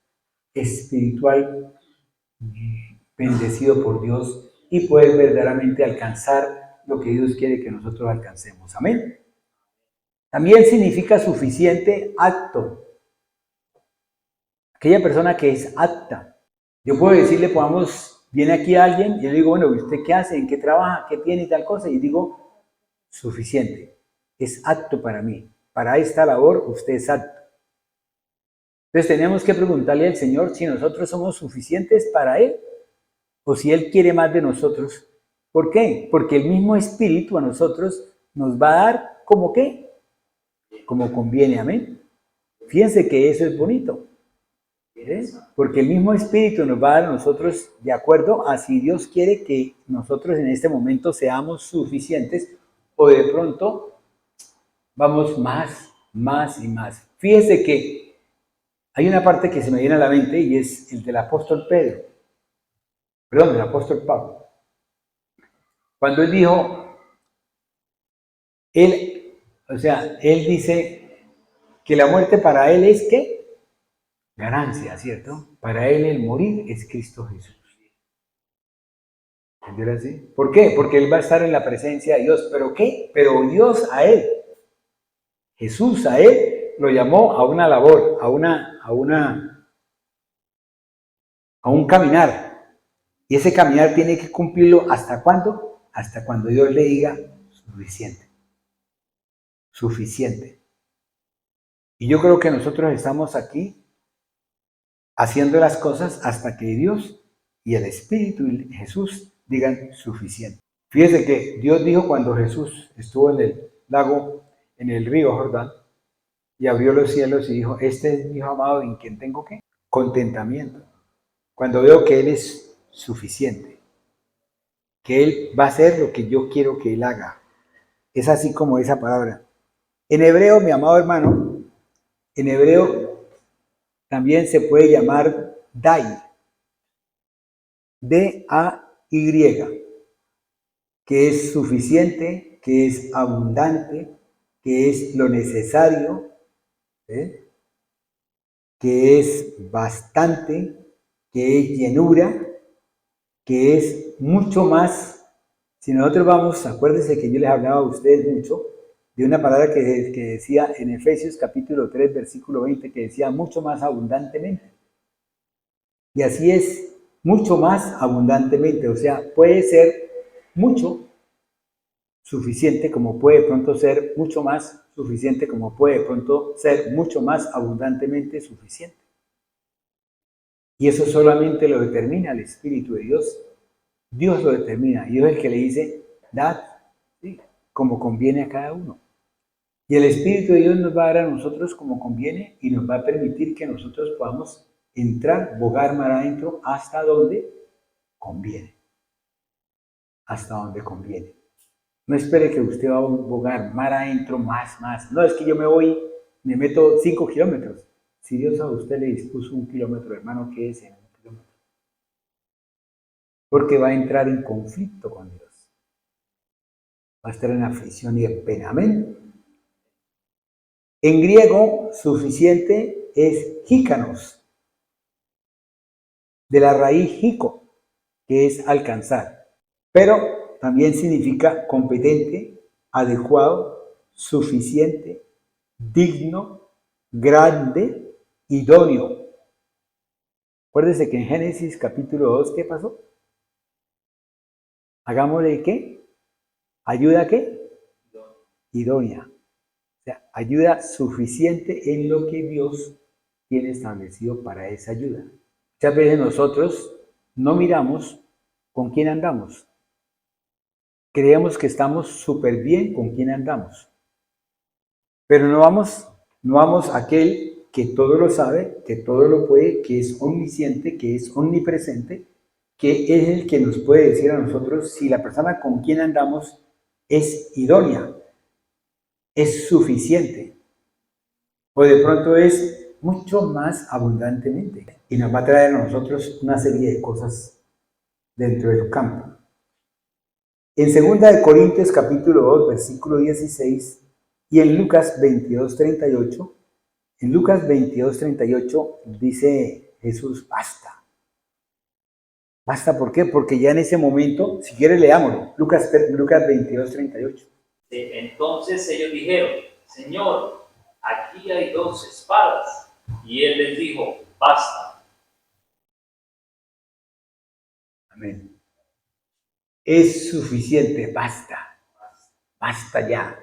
[SPEAKER 2] espiritual, bendecido por Dios y poder verdaderamente alcanzar lo que Dios quiere que nosotros alcancemos. Amén. También significa suficiente, apto. Aquella persona que es apta. Yo puedo decirle, viene aquí alguien y yo le digo, bueno, ¿usted qué hace? ¿En qué trabaja? ¿Qué tiene y tal cosa? Y digo, suficiente. Es apto para mí. Para esta labor usted es apto. Entonces tenemos que preguntarle al Señor si nosotros somos suficientes para Él o si Él quiere más de nosotros. ¿Por qué? Porque el mismo Espíritu a nosotros nos va a dar como qué, como conviene. Amén. Fíjense que eso es bonito. Porque el mismo Espíritu nos va a dar a nosotros de acuerdo a si Dios quiere que nosotros en este momento seamos suficientes o de pronto vamos más y más. Fíjense que hay una parte que se me viene a la mente y es el del apóstol el apóstol Pablo. Cuando él dijo, él O sea, él dice que la muerte para él es ¿qué? Ganancia, ¿cierto? Para él el morir es Cristo Jesús. ¿Entendió así? ¿Por qué? Porque él va a estar en la presencia de Dios. ¿Pero qué? Pero Dios a él, Jesús a él, lo llamó a una labor, a un caminar. Y ese caminar tiene que cumplirlo ¿hasta cuándo? Hasta cuando Dios le diga suficiente. Suficiente. Y yo creo que nosotros estamos aquí haciendo las cosas hasta que Dios y el Espíritu y Jesús digan suficiente. Fíjese que Dios dijo cuando Jesús estuvo en el lago, en el río Jordán, y abrió los cielos y dijo, este es mi hijo amado en quien tengo ¿qué? Contentamiento. Cuando veo que Él es suficiente, que Él va a hacer lo que yo quiero que Él haga. Es así como esa palabra. En hebreo, mi amado hermano, en hebreo también se puede llamar Dai, D-A-Y, que es suficiente, que es abundante, que es lo necesario, ¿eh? Que es bastante, que es llenura, que es mucho más. Si nosotros vamos, acuérdense que yo les hablaba a ustedes mucho de una palabra que decía en Efesios capítulo 3, versículo 20, que decía mucho más abundantemente. Y así es, mucho más abundantemente, o sea, puede ser mucho suficiente como puede de pronto ser mucho más suficiente como puede de pronto ser mucho más abundantemente suficiente. Y eso solamente lo determina el Espíritu de Dios. Dios lo determina y Dios es el que le dice, dad, ¿sí? Como conviene a cada uno. Y el Espíritu de Dios nos va a dar a nosotros como conviene y nos va a permitir que nosotros podamos entrar, bogar mar adentro hasta donde conviene. Hasta donde conviene. No espere que usted va a bogar mar adentro más. No, es que yo me voy, me meto 5 kilómetros. Si Dios a usted le dispuso 1 kilómetro, hermano, ¿qué es en 1 kilómetro? Porque va a entrar en conflicto con Dios. Va a estar en aflicción y en pena. Amén. En griego, suficiente es híkanos, de la raíz hico, que es alcanzar. Pero también significa competente, adecuado, suficiente, digno, grande, idóneo. Acuérdense que en Génesis capítulo 2, ¿qué pasó? Hagámosle ¿qué? ¿Ayuda qué? Idónea. O sea, ayuda suficiente en lo que Dios tiene establecido para esa ayuda. Muchas veces nosotros no miramos con quién andamos. Creemos que estamos súper bien con quién andamos. Pero no vamos a aquel que todo lo sabe, que todo lo puede, que es omnisciente, que es omnipresente, que es el que nos puede decir a nosotros si la persona con quien andamos es idónea, es suficiente, o de pronto es mucho más abundantemente. Y nos va a traer a nosotros una serie de cosas dentro del campo. En 2 Corintios capítulo 2, versículo 16, y en Lucas 22, 38, en Lucas 22, 38 dice Jesús, basta. ¿Basta por qué? Porque ya en ese momento, si quiere leámoslo, Lucas 22, 38.
[SPEAKER 3] Entonces ellos dijeron, Señor, aquí hay 2 espadas. Y él les dijo, basta.
[SPEAKER 2] Amén. Es suficiente, basta. Basta ya.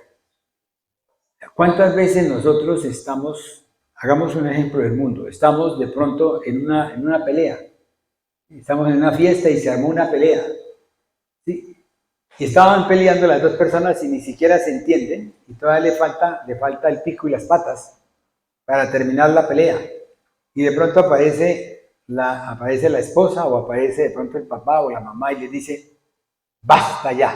[SPEAKER 2] ¿Cuántas veces nosotros estamos, hagamos un ejemplo del mundo, estamos de pronto en una pelea? Estamos en una fiesta y se armó una pelea. ¿Sí? Y estaban peleando las 2 personas y ni siquiera se entienden. Y todavía le falta el pico y las patas para terminar la pelea. Y de pronto aparece la esposa o aparece de pronto el papá o la mamá y les dice, basta ya.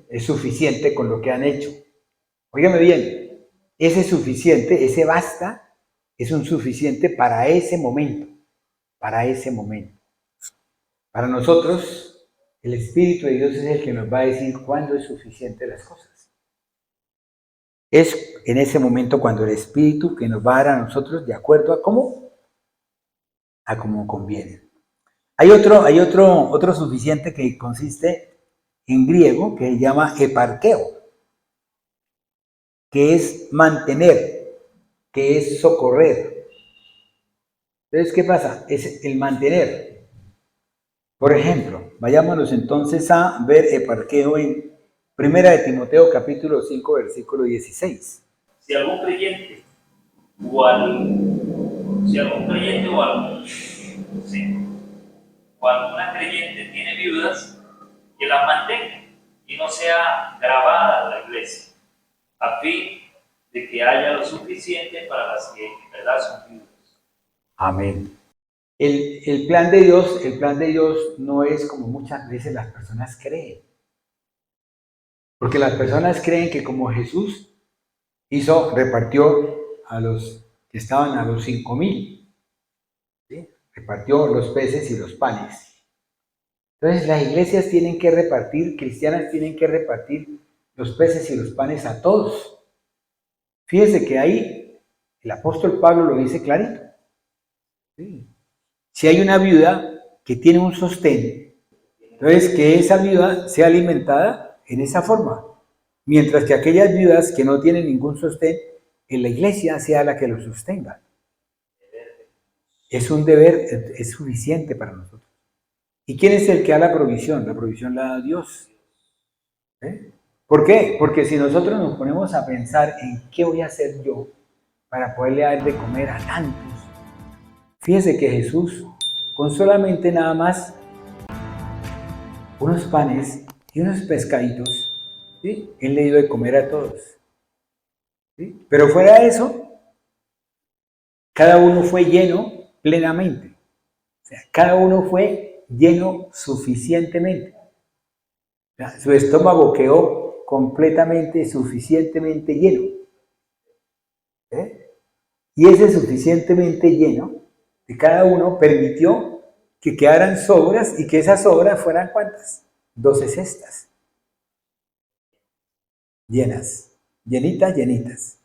[SPEAKER 2] Es suficiente con lo que han hecho. Óigame bien, ese suficiente, ese basta, es un suficiente para ese momento. Para ese momento. Para nosotros, el Espíritu de Dios es el que nos va a decir cuándo es suficiente las cosas. es en ese momento cuando el Espíritu que nos va a dar a nosotros de acuerdo a cómo conviene. Hay otro suficiente que consiste en griego que se llama eparqueo, que es mantener, que es socorrer. Entonces, ¿qué pasa? Es el mantener. Por ejemplo, vayámonos entonces a ver eparqueo en 1 de Timoteo capítulo 5, versículo 16.
[SPEAKER 3] Si algún creyente o algún o alguna creyente tiene viudas, que las mantenga y no sea grabada la iglesia, a fin de que haya lo suficiente para las que en verdad son viudas.
[SPEAKER 2] Amén. El plan de Dios no es como muchas veces las personas creen. Porque las personas creen que como Jesús repartió a los que estaban a los 5,000, ¿sí? Repartió los peces y los panes. Entonces las iglesias tienen que repartir, cristianas tienen que repartir los peces y los panes a todos. Fíjense que ahí el apóstol Pablo lo dice clarito. ¿Sí? Si hay una viuda que tiene un sostén, entonces que esa viuda sea alimentada en esa forma, mientras que aquellas viudas que no tienen ningún sostén, en la iglesia sea la que lo sostenga. Es un deber, es suficiente para nosotros. ¿Y quién es el que da la provisión? La provisión la da Dios. ¿Por qué? Porque si nosotros nos ponemos a pensar en qué voy a hacer yo para poderle dar de comer a tantos, fíjese que Jesús, con solamente nada más unos panes y unos pescaditos, ¿sí? Él le dio de comer a todos. ¿Sí? Pero fuera de eso, cada uno fue lleno plenamente. O sea, cada uno fue lleno suficientemente. O sea, su estómago quedó completamente, suficientemente lleno. Y ese suficientemente lleno de cada uno permitió que quedaran sobras y que esas sobras fueran ¿cuántas? 12 cestas. Llenas, llenitas. Entonces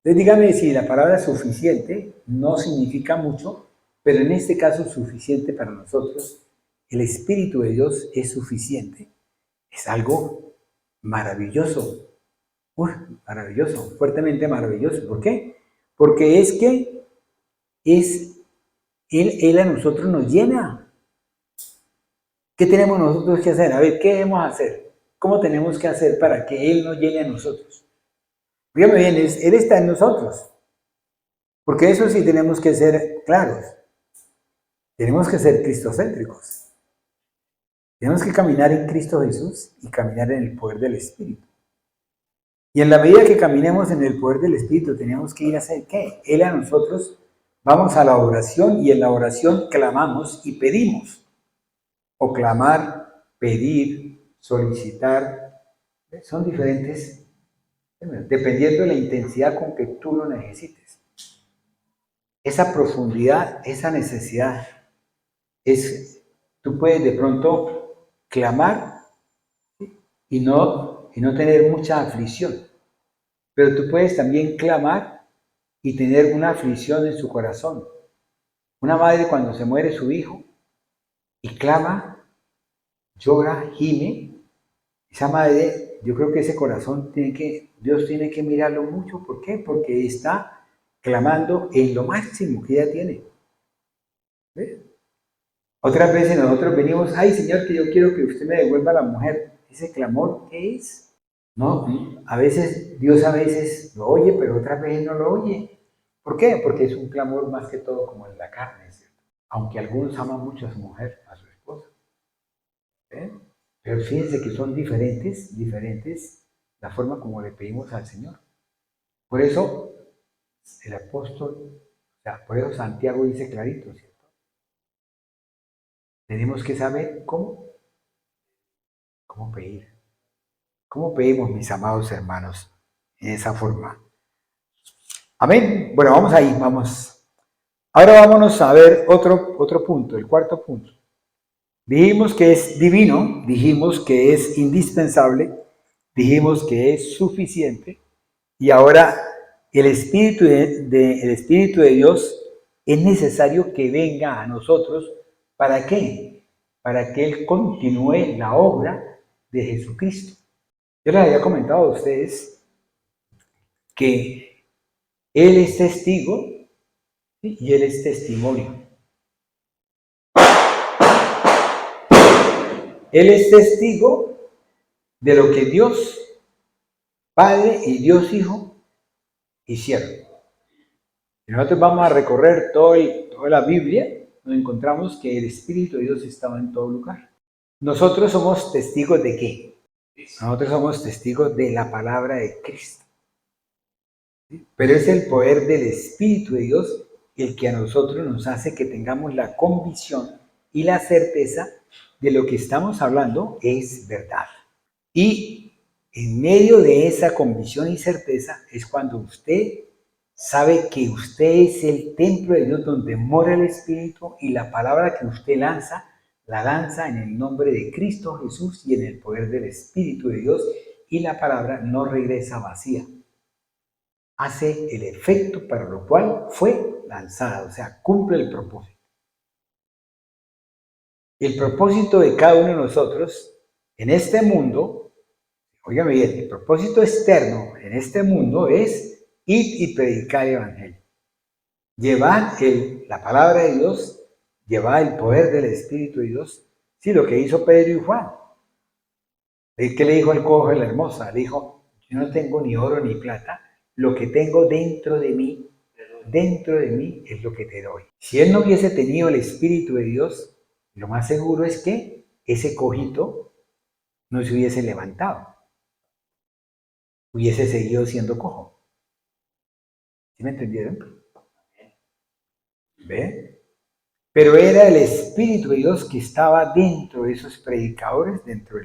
[SPEAKER 2] dígame si la palabra suficiente no significa mucho, pero en este caso suficiente para nosotros, el Espíritu de Dios es suficiente. Es algo maravilloso. Maravilloso, fuertemente maravilloso. ¿Por qué? Porque es que Él a nosotros nos llena. ¿Qué tenemos nosotros que hacer? A ver, ¿qué debemos hacer? ¿Cómo tenemos que hacer para que Él nos llene a nosotros? Fíjame bien, Él está en nosotros. Porque eso sí tenemos que ser claros. Tenemos que ser cristocéntricos. Tenemos que caminar en Cristo Jesús y caminar en el poder del Espíritu. Y en la medida que caminemos en el poder del Espíritu, tenemos que ir a hacer ¿qué? Él a nosotros, vamos a la oración y en la oración clamamos y pedimos. O clamar, pedir, solicitar, son diferentes, dependiendo de la intensidad con que tú lo necesites. Esa profundidad, esa necesidad, tú puedes de pronto clamar, ¿sí? y no tener mucha aflicción, pero tú puedes también clamar y tener una aflicción en su corazón. Una madre cuando se muere su hijo y clama, llora, gime, esa madre, yo creo que ese corazón Dios tiene que mirarlo mucho. ¿Por qué? Porque está clamando en lo máximo que ella tiene. ¿Ves? Otras veces nosotros venimos, ay Señor, que yo quiero que usted me devuelva a la mujer. Ese clamor, ¿qué es? No, a veces, Dios a veces lo oye, pero otras veces no lo oye. ¿Por qué? Porque es un clamor más que todo como en la carne, ¿cierto? Aunque algunos aman mucho a su mujer, a su esposa. Pero fíjense que son diferentes la forma como le pedimos al Señor. Por eso, el apóstol, por eso Santiago dice clarito, ¿cierto? Tenemos que saber cómo pedir. ¿Cómo pedimos, mis amados hermanos? En esa forma. Amén. Bueno, vamos ahí, vamos. Ahora vámonos a ver otro punto, el cuarto punto. Dijimos que es divino, dijimos que es indispensable, dijimos que es suficiente Y ahora el Espíritu el Espíritu de Dios es necesario que venga a nosotros. ¿Para qué? Para que Él continúe la obra de Jesucristo. Yo les había comentado a ustedes que Él es testigo, ¿sí? Y Él es testimonio. Él es testigo de lo que Dios Padre y Dios Hijo hicieron. Y nosotros vamos a recorrer toda la Biblia, nos encontramos que el Espíritu de Dios estaba en todo lugar. Nosotros somos testigos de ¿qué? Nosotros somos testigos de la palabra de Cristo. ¿Sí? Pero es el poder del Espíritu de Dios el que a nosotros nos hace que tengamos la convicción y la certeza de lo que estamos hablando es verdad. Y en medio de esa convicción y certeza es cuando usted sabe que usted es el templo de Dios donde mora el Espíritu y la palabra que usted lanza, la lanza en el nombre de Cristo Jesús y en el poder del Espíritu de Dios, y la palabra no regresa vacía. Hace el efecto para lo cual fue lanzada, o sea, cumple el propósito. El propósito de cada uno de nosotros en este mundo, óigame bien, el propósito externo en este mundo es ir y predicar el Evangelio. Llevar la palabra de Dios, llevar el poder del Espíritu de Dios. Sí, lo que hizo Pedro y Juan. ¿Qué le dijo al cojo de la hermosa? Le dijo, yo no tengo ni oro ni plata, lo que tengo dentro de mí es lo que te doy. Si él no hubiese tenido el Espíritu de Dios, lo más seguro es que ese cojito no se hubiese levantado. Hubiese seguido siendo cojo. ¿Sí me entendieron? ¿Ve? Pero era el Espíritu de Dios que estaba dentro de esos predicadores, dentro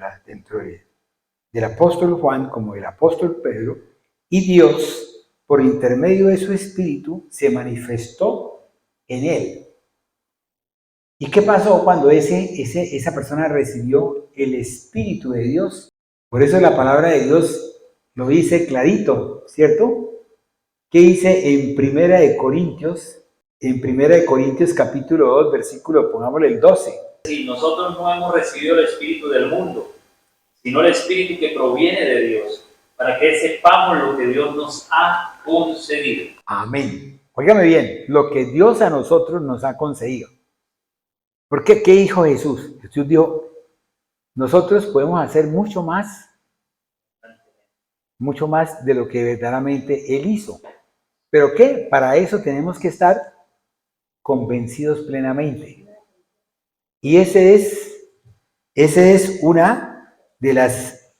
[SPEAKER 2] del apóstol Juan como del apóstol Pedro, y Dios, por intermedio de su Espíritu, se manifestó en él. ¿Y qué pasó cuando esa persona recibió el Espíritu de Dios? Por eso la palabra de Dios lo dice clarito, ¿cierto? ¿Qué dice en Primera de Corintios? En Primera de Corintios capítulo 2, versículo, pongámosle el 12.
[SPEAKER 3] Si nosotros no hemos recibido el Espíritu del mundo, sino el Espíritu que proviene de Dios, para que sepamos lo que Dios nos ha concedido.
[SPEAKER 2] Amén. Óigame bien, lo que Dios a nosotros nos ha concedido. ¿Por qué? ¿Qué dijo Jesús? Jesús dijo, nosotros podemos hacer mucho más de lo que verdaderamente Él hizo. ¿Pero qué? Para eso tenemos que estar convencidos plenamente. Y ese es una de las,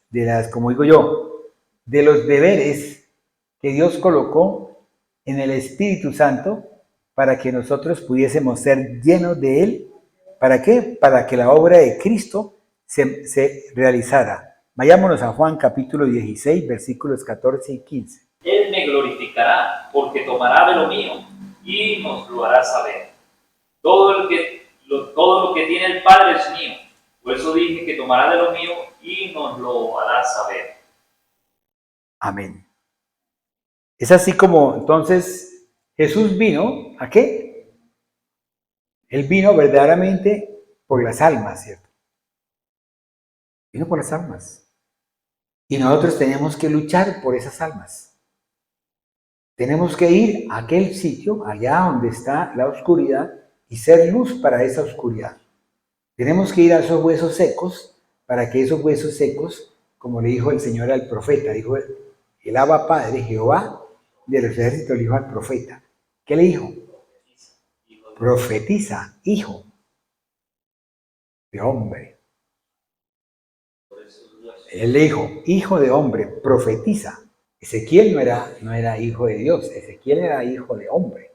[SPEAKER 2] como digo yo, de los deberes que Dios colocó en el Espíritu Santo para que nosotros pudiésemos ser llenos de Él. ¿Para qué? Para que la obra de Cristo se realizara. Vayámonos a Juan capítulo 16, versículos 14 y 15.
[SPEAKER 3] Él me glorificará, porque tomará de lo mío y nos lo hará saber. Todo lo que tiene el Padre es mío. Por eso dije que tomará de lo mío y nos lo hará saber.
[SPEAKER 2] Amén. Es así como entonces Jesús vino, ¿a qué? Él vino verdaderamente por las almas, ¿cierto? Vino por las almas. Y nosotros tenemos que luchar por esas almas. Tenemos que ir a aquel sitio, allá donde está la oscuridad, y ser luz para esa oscuridad. Tenemos que ir a esos huesos secos, para que esos huesos secos, como le dijo el Señor al profeta, dijo el Abba Padre, Jehová de los ejércitos, le dijo al profeta. ¿Qué le dijo? Profetiza, hijo de hombre. Él le dijo, hijo de hombre, profetiza. Ezequiel no era hijo de Dios, Ezequiel era hijo de hombre.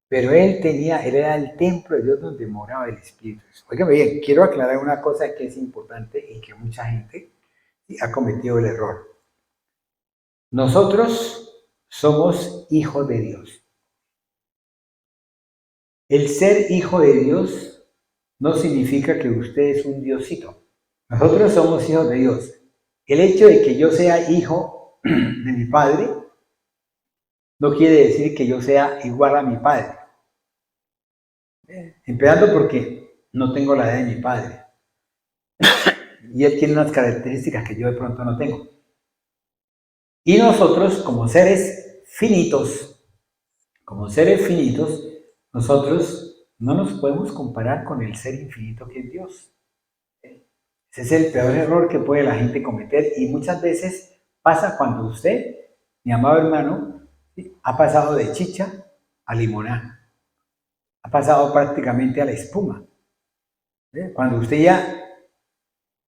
[SPEAKER 2] Pero él era el templo de Dios donde moraba el Espíritu. Óigame bien, quiero aclarar una cosa que es importante y que mucha gente ha cometido el error. Nosotros somos hijos de Dios. El ser hijo de Dios no significa que usted es un diosito. Nosotros somos hijos de Dios. El hecho de que yo sea hijo de mi Padre no quiere decir que yo sea igual a mi padre. Empezando porque no tengo la edad de mi padre. Y él tiene unas características que yo de pronto no tengo. Y nosotros, como seres finitos, nosotros no nos podemos comparar con el ser infinito que es Dios. Ese es el peor error que puede la gente cometer y muchas veces pasa cuando usted, mi amado hermano, ha pasado de chicha a limonada, ha pasado prácticamente a la espuma. Cuando usted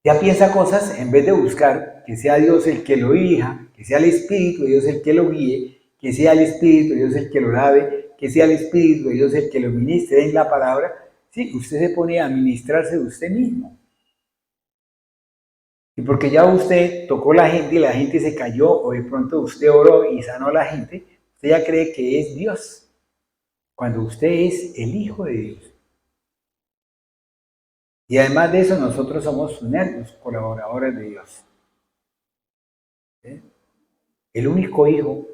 [SPEAKER 2] ya piensa cosas, en vez de buscar que sea Dios el que lo dirija, que sea el Espíritu de Dios el que lo guíe, que sea el Espíritu de Dios el que lo lave, que sea el Espíritu de Dios el que lo ministre en la palabra, sí, usted se pone a ministrarse de usted mismo. Y porque ya usted tocó la gente y la gente se cayó, o de pronto usted oró y sanó a la gente, usted ya cree que es Dios, cuando usted es el Hijo de Dios. Y además de eso, nosotros somos nervios, colaboradores de Dios. El único Hijo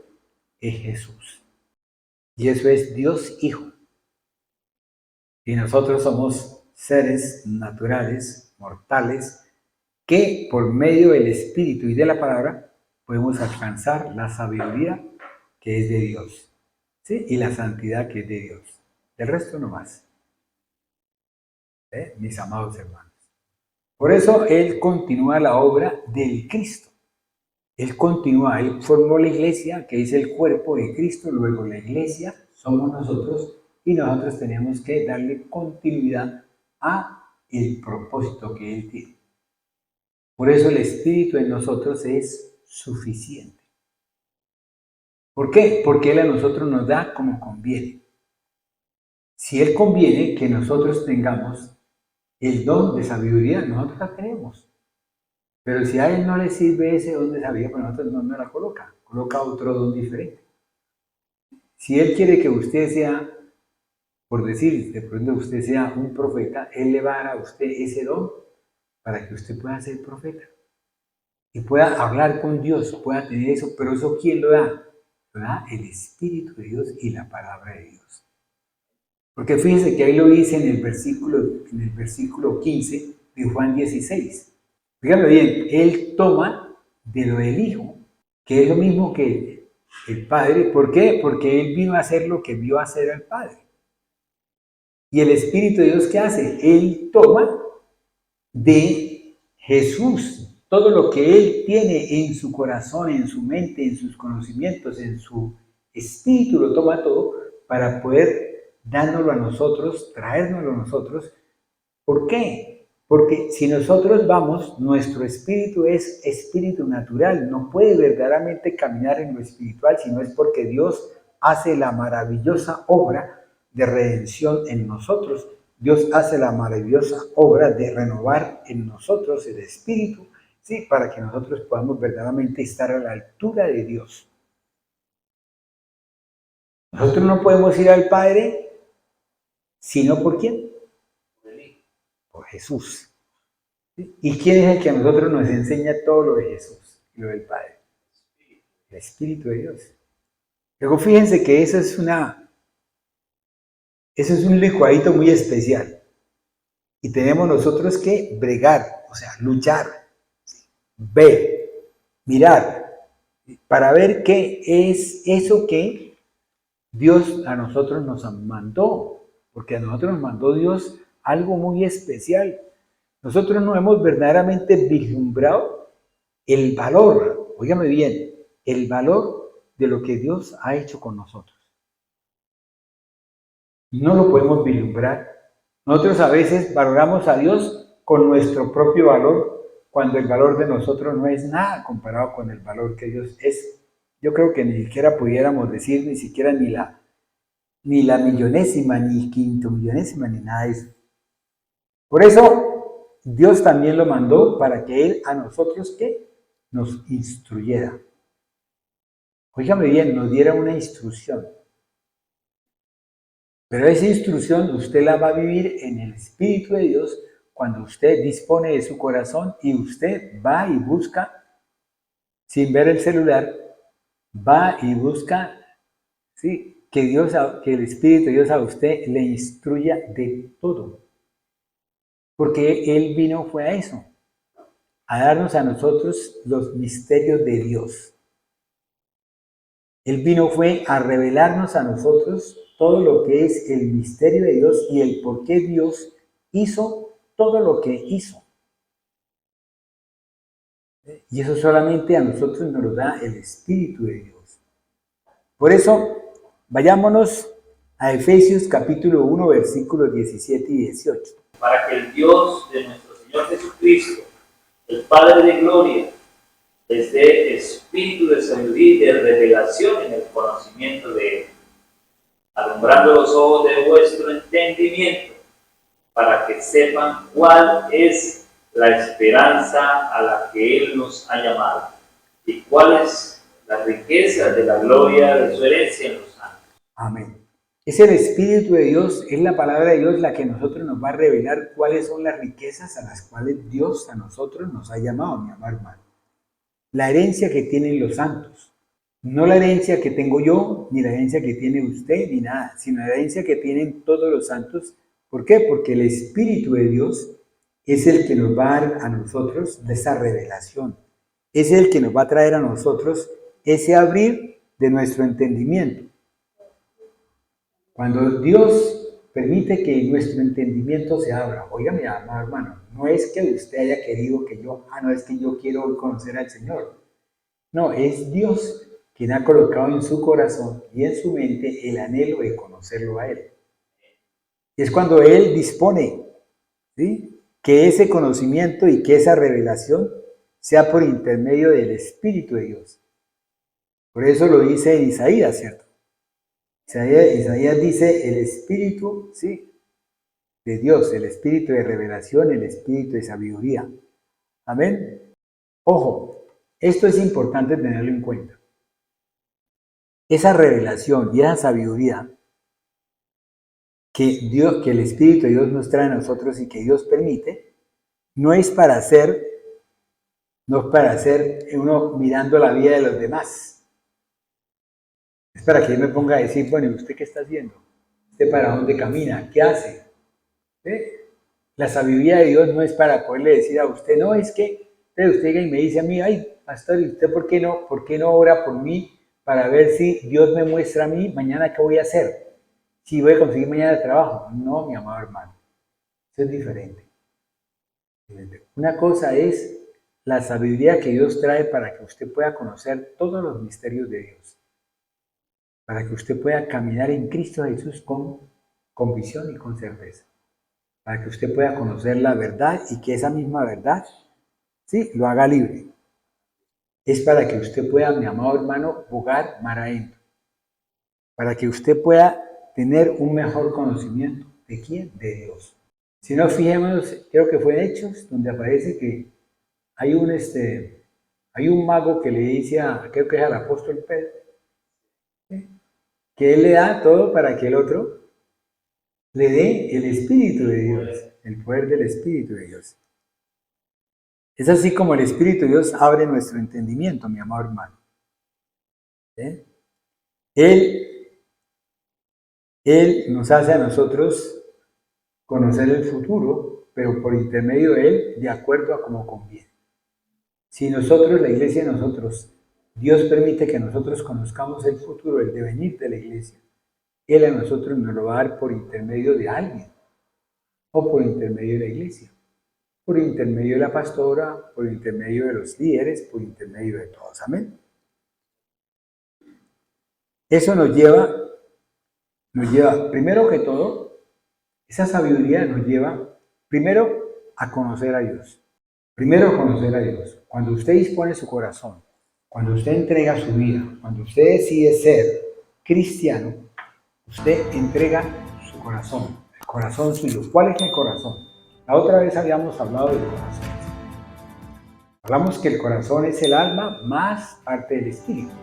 [SPEAKER 2] es Jesús. Y eso es Dios Hijo. Y nosotros somos seres naturales, mortales, que por medio del Espíritu y de la palabra podemos alcanzar la sabiduría que es de Dios, ¿sí? Y la santidad que es de Dios. Del resto no más. Mis amados hermanos. Por eso Él continúa la obra del Cristo. Él continúa, Él formó la iglesia, que es el cuerpo de Cristo, luego la iglesia somos nosotros y nosotros tenemos que darle continuidad a el propósito que Él tiene. Por eso el Espíritu en nosotros es suficiente. ¿Por qué? Porque Él a nosotros nos da como conviene. Si Él conviene que nosotros tengamos el don de sabiduría, nosotros la tenemos. Pero si a Él no le sirve ese don de sabiduría, pues nosotros no la coloca otro don diferente. Si Él quiere que usted sea, por decir, de pronto usted sea un profeta, Él le va a dar a usted ese don para que usted pueda ser profeta. Y pueda hablar con Dios, pueda tener eso, pero ¿eso quién lo da? Lo da el Espíritu de Dios y la palabra de Dios. Porque fíjense que ahí lo dice en el versículo 15 de Juan 16. Fíjame bien, Él toma de lo del Hijo, que es lo mismo que el Padre. ¿Por qué? Porque Él vino a hacer lo que vio hacer al Padre. Y el Espíritu de Dios, ¿qué hace? Él toma de Jesús todo lo que Él tiene en su corazón, en su mente, en sus conocimientos, en su espíritu, lo toma todo para poder dárnoslo a nosotros, traérnoslo a nosotros. ¿Por qué? Porque si nosotros vamos, nuestro espíritu es espíritu natural, no puede verdaderamente caminar en lo espiritual, sino es porque Dios hace la maravillosa obra de redención en nosotros. Dios hace la maravillosa obra de renovar en nosotros el espíritu, ¿sí? Para que nosotros podamos verdaderamente estar a la altura de Dios. Nosotros no podemos ir al Padre, sino ¿por quién? Por Jesús. ¿Y quién es el que a nosotros nos enseña todo lo de Jesús y lo del Padre? El Espíritu de Dios. Luego fíjense que eso es un licuadito muy especial. Y tenemos nosotros que bregar, o sea, luchar, ver, mirar, para ver qué es eso que Dios a nosotros nos mandó. Porque a nosotros nos mandó Dios algo muy especial. Nosotros no hemos verdaderamente vislumbrado el valor, óigame bien, el valor de lo que Dios ha hecho con nosotros. No lo podemos vislumbrar. Nosotros a veces valoramos a Dios con nuestro propio valor, cuando el valor de nosotros no es nada comparado con el valor que Dios es. Yo creo que ni siquiera pudiéramos decir, ni siquiera ni la millonésima, ni quinto millonésima, ni nada de eso. Por eso, Dios también lo mandó para que Él a nosotros, ¿qué? Nos instruyera. Óigame bien, nos diera una instrucción. Pero esa instrucción usted la va a vivir en el Espíritu de Dios cuando usted dispone de su corazón y usted va y busca, sin ver el celular, va y busca ¿sí? Que el Espíritu de Dios a usted le instruya de todo. Porque Él vino fue a eso, a darnos a nosotros los misterios de Dios. Él vino fue a revelarnos a nosotros todo lo que es el misterio de Dios y el por qué Dios hizo todo lo que hizo. Y eso solamente a nosotros nos lo da el Espíritu de Dios. Por eso, vayámonos a Efesios capítulo 1, versículos 17 y 18.
[SPEAKER 3] Para que el Dios de nuestro Señor Jesucristo, el Padre de gloria, les dé espíritu de sabiduría y de revelación en el conocimiento de Él, alumbrando los ojos de vuestro entendimiento, para que sepan cuál es la esperanza a la que Él nos ha llamado, y cuáles las riquezas de la gloria de su herencia en los santos.
[SPEAKER 2] Amén. Es el Espíritu de Dios, es la palabra de Dios la que a nosotros nos va a revelar cuáles son las riquezas a las cuales Dios a nosotros nos ha llamado, mi amado hermano. La herencia que tienen los santos. No la herencia que tengo yo, ni la herencia que tiene usted, ni nada, sino la herencia que tienen todos los santos. ¿Por qué? Porque el Espíritu de Dios es el que nos va a dar a nosotros esa revelación. Es el que nos va a traer a nosotros ese abrir de nuestro entendimiento. Cuando Dios permite que nuestro entendimiento se abra, oiga, mi amado hermano, no es que usted haya querido que yo, no es que yo quiero conocer al Señor. No, es Dios quien ha colocado en su corazón y en su mente el anhelo de conocerlo a Él. Y es cuando Él dispone, ¿sí?, que ese conocimiento y que esa revelación sea por intermedio del Espíritu de Dios. Por eso lo dice en Isaías, ¿cierto? Isaías dice el Espíritu, ¿sí?, de Dios, el Espíritu de revelación, el Espíritu de sabiduría. Amén. Ojo, esto es importante tenerlo en cuenta. Esa revelación y esa sabiduría que el Espíritu de Dios nos trae a nosotros y que Dios permite, no es para hacer uno mirando la vida de los demás. Es para que yo me ponga a decir, bueno, ¿y usted qué está haciendo? ¿Usted para dónde camina? ¿Qué hace? La sabiduría de Dios no es para poderle decir a usted, no, es que usted llega y me dice a mí, ay, pastor, ¿y usted por qué no ora por mí para ver si Dios me muestra a mí mañana qué voy a hacer? Si voy a conseguir mañana trabajo. No, mi amado hermano, eso es diferente. Una cosa es la sabiduría que Dios trae para que usted pueda conocer todos los misterios de Dios, para que usted pueda caminar en Cristo Jesús con visión y con certeza, para que usted pueda conocer la verdad y que esa misma verdad, sí, lo haga libre. Es para que usted pueda, mi amado hermano, bogar mar adentro, para que usted pueda tener un mejor conocimiento. ¿De quién? De Dios. Si no, fijémonos, creo que fue en Hechos, donde aparece que hay un mago que le dice creo que es al apóstol Pedro, que él le da todo para que el otro le dé el Espíritu de Dios, el poder del Espíritu de Dios. Es así como el Espíritu de Dios abre nuestro entendimiento, mi amado hermano. Él nos hace a nosotros conocer el futuro, pero por intermedio de Él, de acuerdo a como conviene. Si nosotros, la iglesia de nosotros, Dios permite que nosotros conozcamos el futuro, el devenir de la iglesia, Él a nosotros nos lo va a dar por intermedio de alguien, o por intermedio de la iglesia, por intermedio de la pastora, por intermedio de los líderes, por intermedio de todos. Amén. Eso nos lleva, primero que todo, esa sabiduría nos lleva, primero, a conocer a Dios. Primero, conocer a Dios. Cuando usted dispone su corazón, cuando usted entrega su vida, cuando usted decide ser cristiano, usted entrega su corazón, el corazón suyo. ¿Cuál es el corazón? La otra vez habíamos hablado del corazón. Hablamos que el corazón es el alma más parte del espíritu.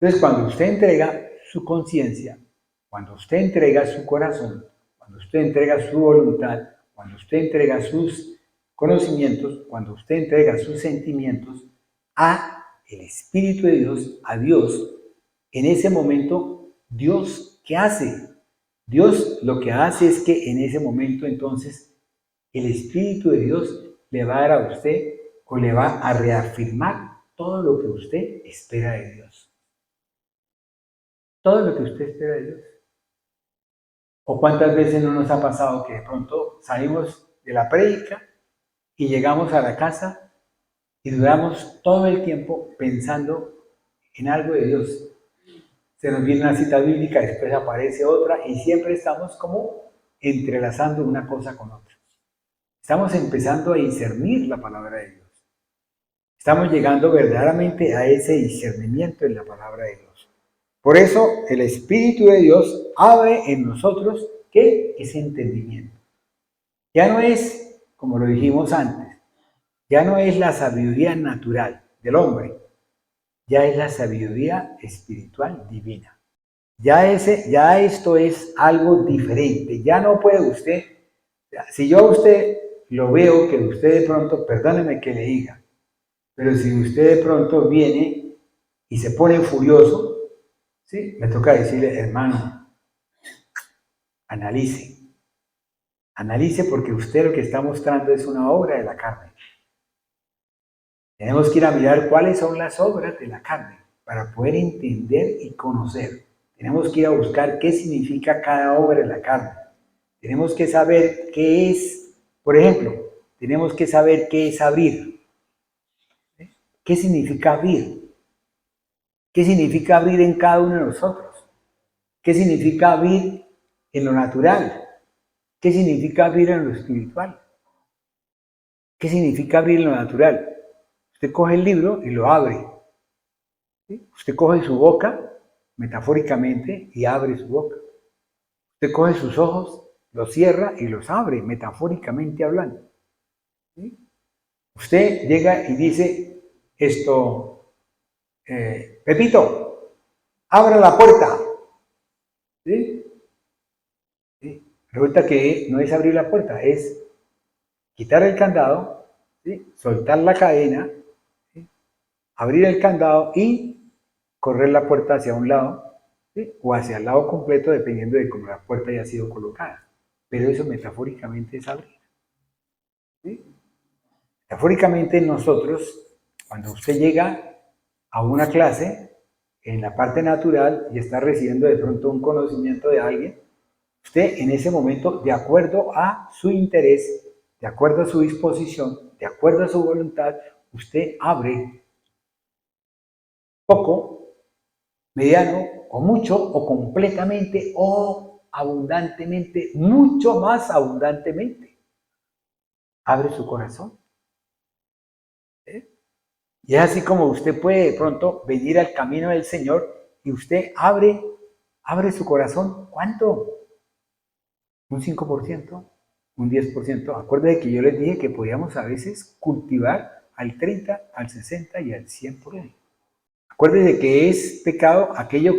[SPEAKER 2] Entonces, cuando usted entrega su conciencia, cuando usted entrega su corazón, cuando usted entrega su voluntad, cuando usted entrega sus conocimientos, cuando usted entrega sus sentimientos a el Espíritu de Dios, a Dios, en ese momento, Dios, ¿qué hace? Dios lo que hace es que en ese momento entonces el Espíritu de Dios le va a dar a usted o le va a reafirmar todo lo que usted espera de Dios. Todo lo que usted espera de Dios. ¿O cuántas veces no nos ha pasado que de pronto salimos de la prédica y llegamos a la casa y duramos todo el tiempo pensando en algo de Dios? Se nos viene una cita bíblica, después aparece otra y siempre estamos como entrelazando una cosa con otra. Estamos empezando a discernir la palabra de Dios. Estamos llegando verdaderamente a ese discernimiento en la palabra de Dios. Por eso el Espíritu de Dios abre en nosotros, ¿qué? Ese entendimiento. Ya no es, como lo dijimos antes, ya no es la sabiduría natural del hombre, ya es la sabiduría espiritual divina. Ya esto es algo diferente. Ya no puede usted, si yo a usted lo veo que usted de pronto, perdóneme que le diga, pero si usted de pronto viene y se pone furioso, ¿sí? Me toca decirle, hermano, analice. Analice porque usted lo que está mostrando es una obra de la carne. Tenemos que ir a mirar cuáles son las obras de la carne para poder entender y conocer. Tenemos que ir a buscar qué significa cada obra de la carne. Tenemos que saber qué es, por ejemplo, tenemos que saber qué es abrir. ¿Qué significa abrir? ¿Qué significa abrir en cada uno de nosotros? ¿Qué significa abrir en lo natural? ¿Qué significa abrir en lo espiritual? ¿Qué significa abrir en lo natural? Usted coge el libro y lo abre. ¿Sí? Usted coge su boca, metafóricamente, y abre su boca. Usted coge sus ojos, los cierra y los abre, metafóricamente hablando. ¿Sí? Usted llega y dice esto, Pepito, abra la puerta. ¿Sí? ¿Sí? Resulta que no es abrir la puerta, es quitar el candado, ¿sí? Soltar la cadena, ¿sí? Abrir el candado y correr la puerta hacia un lado, ¿sí? O hacia el lado completo, dependiendo de cómo la puerta haya sido colocada. Pero eso metafóricamente es abrir. ¿Sí? Metafóricamente nosotros, cuando usted llega a una clase, en la parte natural, y está recibiendo de pronto un conocimiento de alguien, usted en ese momento, de acuerdo a su interés, de acuerdo a su disposición, de acuerdo a su voluntad, usted abre poco, mediano, o mucho, o completamente, o abundantemente, mucho más abundantemente. Abre su corazón. Y es así como usted puede de pronto venir al camino del Señor y usted abre su corazón. ¿Cuánto? ¿Un 5%? ¿Un 10%? Acuérdense que yo les dije que podíamos a veces cultivar al 30, al 60 y al 100%. Acuérdense que es pecado aquel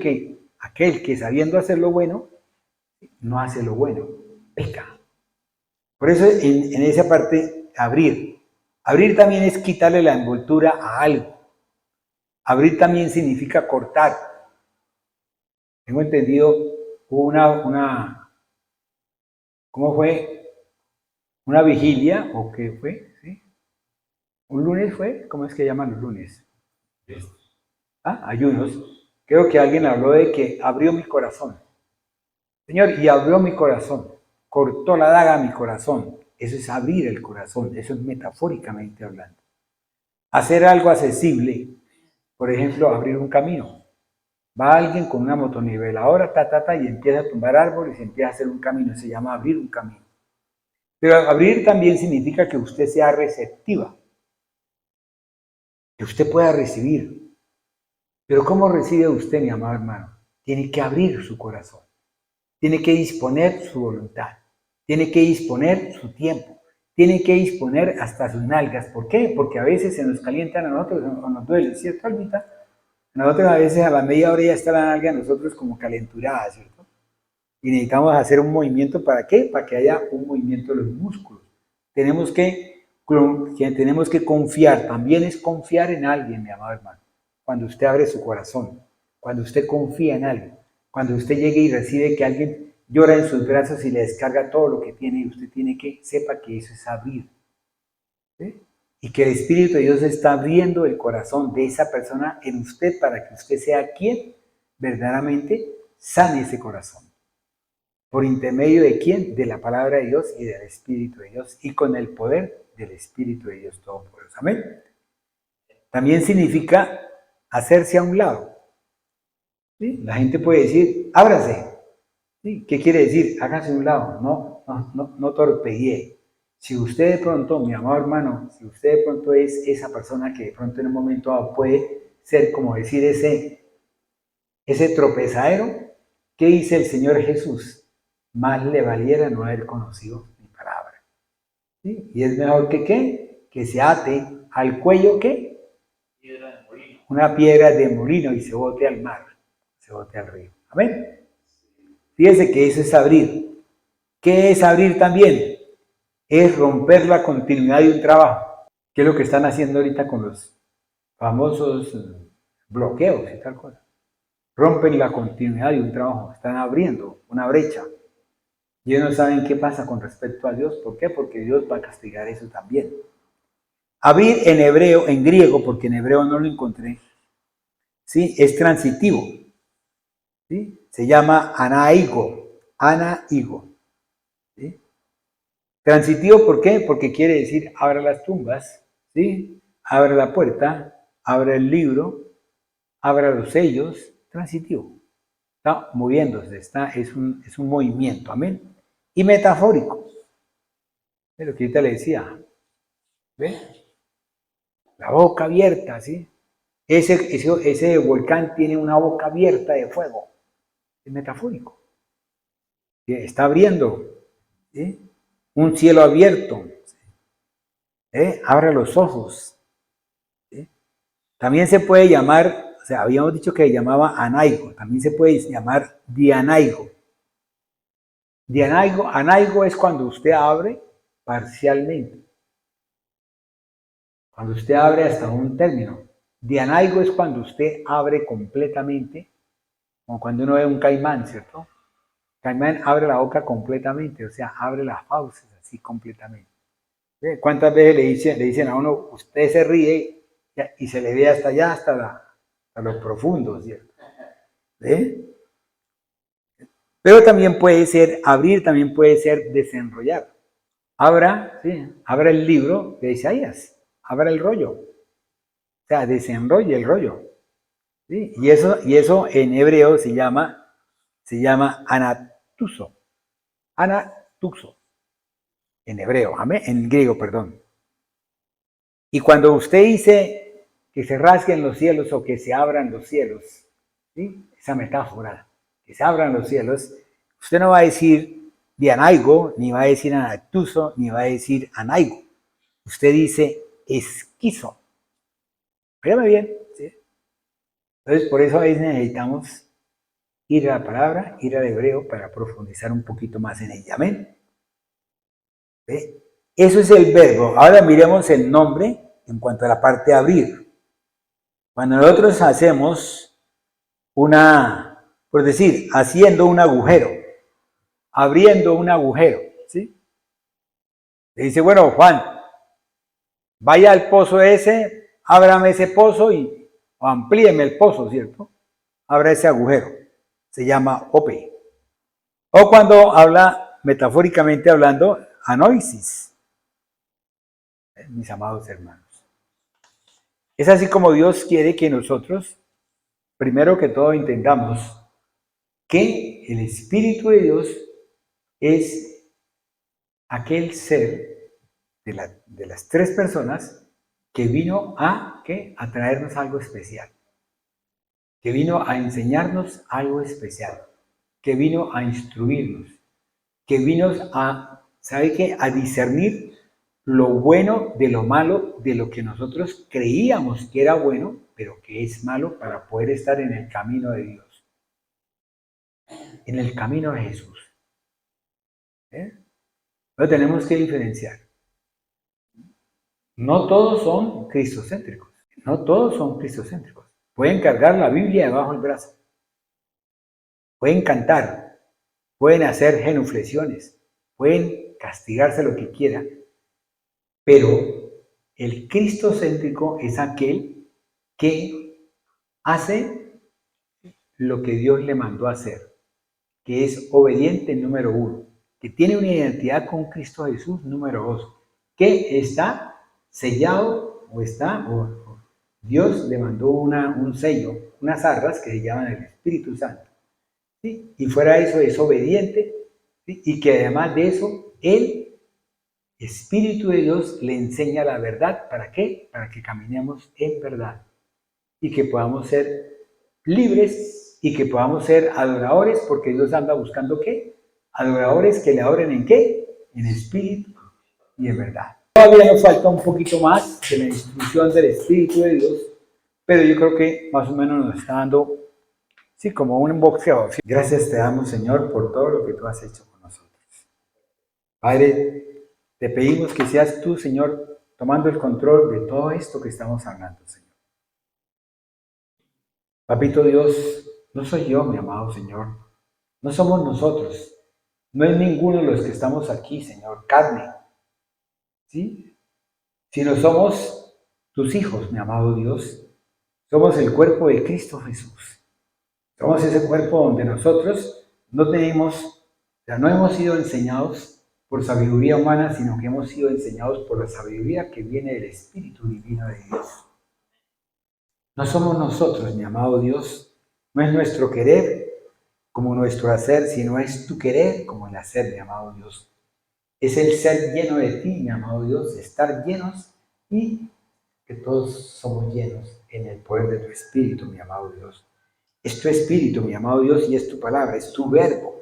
[SPEAKER 2] que sabiendo hacer lo bueno, no hace lo bueno, peca. Por eso en esa parte, abrir. Abrir también es quitarle la envoltura a algo. Abrir también significa cortar. Tengo entendido, hubo ¿cómo fue? Una vigilia, ¿o qué fue? ¿Sí? ¿Un lunes fue? ¿Cómo es que llaman los lunes? Ayunos. Creo que alguien habló de que abrió mi corazón. Señor, y abrió mi corazón. Cortó la daga a mi corazón. Eso es abrir el corazón. Eso es metafóricamente hablando. Hacer algo accesible. Por ejemplo, abrir un camino. Va alguien con una motoniveladora, y empieza a tumbar árboles y empieza a hacer un camino. Se llama abrir un camino. Pero abrir también significa que usted sea receptiva. Que usted pueda recibir. Pero ¿cómo recibe usted, mi amado hermano? Tiene que abrir su corazón. Tiene que disponer su voluntad. Tiene que disponer su tiempo. Tiene que disponer hasta sus nalgas. ¿Por qué? Porque a veces se nos calientan a nosotros o nos duele, ¿cierto, Albita? Nosotros a veces a la media hora ya está la nalga a nosotros como calenturada, ¿cierto? Y necesitamos hacer un movimiento, ¿para qué? Para que haya un movimiento de los músculos. Tenemos que confiar, también es confiar en alguien, mi amado hermano, cuando usted abre su corazón. cuando usted confía en alguien, cuando usted llegue y recibe que alguien llora en sus brazos y le descarga todo lo que tiene, y usted tiene que, sepa que eso es abrir. ¿Sí? Y que el Espíritu de Dios está abriendo el corazón de esa persona en usted para que usted sea quien verdaderamente sane ese corazón. ¿Por intermedio de quién? De la palabra de Dios y del Espíritu de Dios y con el poder del Espíritu de Dios Todopoderoso. Amén. También significa hacerse a un lado. ¿Sí? La gente puede decir, ábrase. ¿Sí? ¿Qué quiere decir? Hágase a un lado. No torpedee. Si usted de pronto, mi amado hermano, si usted de pronto es esa persona que de pronto en un momento dado puede ser, como decir, ese tropezadero, ¿qué dice el Señor Jesús? Más le valiera no haber conocido mi palabra. ¿Sí? Y es mejor que ¿qué? Que se ate al cuello, ¿qué?
[SPEAKER 3] Piedra de molino.
[SPEAKER 2] Una piedra de molino y se bote al mar, se bote al río. Amén. Fíjese que eso es abrir. ¿Qué es abrir también? Es romper la continuidad de un trabajo. ¿Qué es lo que están haciendo ahorita con los famosos bloqueos y tal cosa? Rompen la continuidad de un trabajo, están abriendo una brecha. Y ellos no saben qué pasa con respecto a Dios. ¿Por qué? Porque Dios va a castigar eso también. Abrir en hebreo, en griego, porque en hebreo no lo encontré, ¿sí? Es transitivo. ¿Sí? Se llama anaigo. Anaigo. ¿Sí? Transitivo, ¿por qué? Porque quiere decir abra las tumbas, ¿sí? Abra la puerta, abra el libro, abra los sellos. Transitivo. Está moviéndose, es un movimiento. Amén. Y metafórico. Es lo que ahorita le decía. ¿Ve? La boca abierta, ¿sí? Ese volcán tiene una boca abierta de fuego. Es metafórico. Está abriendo. ¿Sí? Un cielo abierto. Abra los ojos. ¿Sí? También se puede llamar, o sea, habíamos dicho que se llamaba anaigo. También se puede llamar dianaigo. Anaigo es cuando usted abre parcialmente. Cuando usted abre hasta un término. Dianaigo es cuando usted abre completamente, como cuando uno ve un caimán, ¿cierto? Caimán abre la boca completamente, o sea, abre las fauces así completamente. ¿Cuántas veces le dicen a uno, usted se ríe y se le ve hasta allá, hasta lo profundo, ¿cierto? ¿Ve? Pero también puede ser, abrir también puede ser desenrollar. Abra el libro de Isaías, abra el rollo. O sea, desenrolle el rollo. ¿Sí? Y eso en hebreo se llama anatuso. Anatuso. En hebreo, en griego, perdón. Y cuando usted dice que se rasguen los cielos o que se abran los cielos, ¿sí? Esa metáfora, que se abran los cielos, usted no va a decir dianaigo, ni va a decir anatuso, ni va a decir anaigo. Usted dice esquizo. Fíjame bien, ¿sí? Entonces, por eso a veces necesitamos ir a la palabra, ir al hebreo para profundizar un poquito más en ella. Amén. ¿Ve? Eso es el verbo. Ahora miremos el nombre en cuanto a la parte de abrir. Cuando nosotros hacemos por decir, haciendo un agujero, abriendo un agujero, ¿sí? Le dice, bueno, Juan, vaya al pozo ese, ábrame ese pozo o amplíeme el pozo, ¿cierto? Abra ese agujero. Se llama ope. O cuando habla, metafóricamente hablando, anoisis. Mis amados hermanos. Es así como Dios quiere que nosotros, primero que todo, entendamos que el Espíritu de Dios es aquel ser de las tres personas que vino a traernos algo especial, que vino a enseñarnos algo especial, que vino a instruirnos, que vino a discernir lo bueno de lo malo, de lo que nosotros creíamos que era bueno, pero que es malo para poder estar en el camino de Dios, en el camino de Jesús. Lo tenemos que diferenciar. No todos son cristocéntricos. No todos son cristocéntricos. Pueden cargar la Biblia debajo del brazo. pueden cantar, pueden hacer genuflexiones, pueden castigarse lo que quieran, pero el cristocéntrico es aquel que hace lo que Dios le mandó a hacer, que es obediente número 1, que tiene una identidad con Cristo Jesús número 2, que está sellado o Dios le mandó un sello, unas arras que se llaman el Espíritu Santo, ¿sí? Y fuera de eso es obediente, ¿sí? Y que además de eso, el Espíritu de Dios le enseña la verdad. ¿Para qué? Para que caminemos en verdad y que podamos ser libres y que podamos ser adoradores, porque Dios anda buscando ¿qué? Adoradores que le adoren ¿en qué? En espíritu y en verdad. Todavía nos falta un poquito más de la instrucción del Espíritu de Dios, pero yo creo que más o menos nos está dando, sí, como un boxeo. Gracias te damos, Señor, por todo lo que tú has hecho con nosotros. Padre, te pedimos que seas tú, Señor, tomando el control de todo esto que estamos hablando, Señor. Papito Dios, no soy yo, mi amado Señor. No somos nosotros. No es ninguno de los que estamos aquí, Señor, carne. ¿Sí? Sino somos tus hijos, mi amado Dios. Somos el cuerpo de Cristo Jesús. Somos ese cuerpo donde nosotros no hemos sido enseñados por sabiduría humana, sino que hemos sido enseñados por la sabiduría que viene del Espíritu Divino de Dios. No somos nosotros, mi amado Dios. No es nuestro querer como nuestro hacer, sino es tu querer como el hacer, mi amado Dios. Es el ser lleno de ti, mi amado Dios, estar llenos y que todos somos llenos en el poder de tu Espíritu, mi amado Dios. Es tu Espíritu, mi amado Dios, y es tu palabra, es tu verbo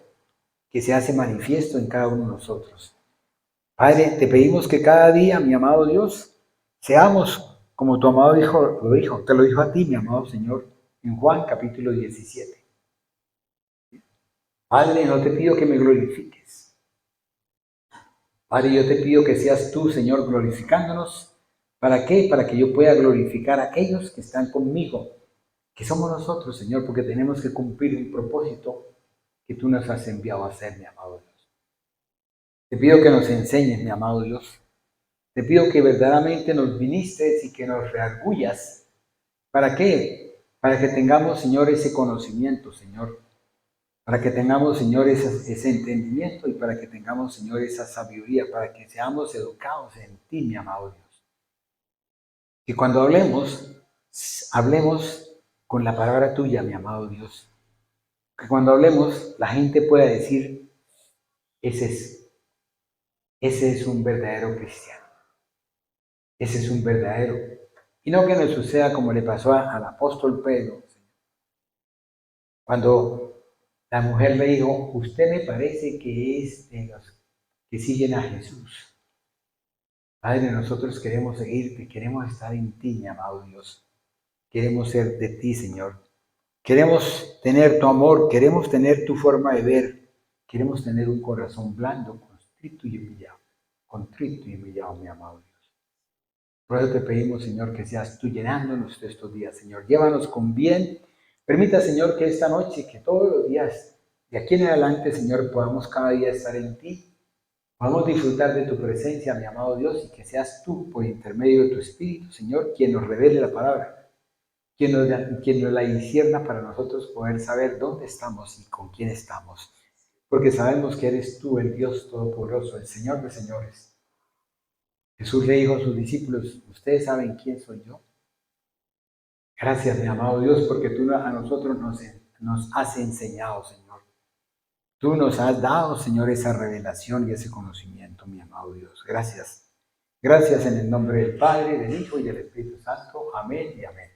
[SPEAKER 2] que se hace manifiesto en cada uno de nosotros. Padre, te pedimos que cada día, mi amado Dios, seamos como tu amado Hijo te lo dijo a ti, mi amado Señor, en Juan capítulo 17. Padre, no te pido que me glorifiques. Padre, yo te pido que seas tú, Señor, glorificándonos. ¿Para qué? Para que yo pueda glorificar a aquellos que están conmigo, que somos nosotros, Señor, porque tenemos que cumplir un propósito que tú nos has enviado a hacer, mi amado Dios. Te pido que nos enseñes, mi amado Dios. Te pido que verdaderamente nos ministres y que nos reargullas. ¿Para qué? Para que tengamos, Señor, ese conocimiento, Señor. Para que tengamos, Señor, ese entendimiento y para que tengamos, Señor, esa sabiduría, para que seamos educados en ti, mi amado Dios. Y cuando hablemos con la palabra tuya, mi amado Dios. Que cuando hablemos, la gente pueda decir, ese es un verdadero cristiano. Ese es un verdadero. Y no que nos suceda como le pasó al apóstol Pedro. Cuando la mujer le dijo, usted me parece que es de los que siguen a Jesús. Padre, nosotros queremos seguirte, queremos estar en ti, mi amado Dios. Queremos ser de ti, Señor. Queremos tener tu amor, queremos tener tu forma de ver. Queremos tener un corazón blando, contrito y humillado. Contrito y humillado, mi amado Dios. Por eso te pedimos, Señor, que seas tú llenándonos de estos días, Señor. Llévanos con bien. Permita, Señor, que esta noche, que todos los días, de aquí en adelante, Señor, podamos cada día estar en ti. Podamos disfrutar de tu presencia, mi amado Dios, y que seas tú, por intermedio de tu Espíritu, Señor, quien nos revele la palabra, quien nos la discierna para nosotros poder saber dónde estamos y con quién estamos. Porque sabemos que eres tú, el Dios Todopoderoso, el Señor de señores. Jesús le dijo a sus discípulos, ¿ustedes saben quién soy yo? Gracias, mi amado Dios, porque tú a nosotros nos has enseñado, Señor. Tú nos has dado, Señor, esa revelación y ese conocimiento, mi amado Dios. Gracias. Gracias en el nombre del Padre, del Hijo y del Espíritu Santo. Amén y amén.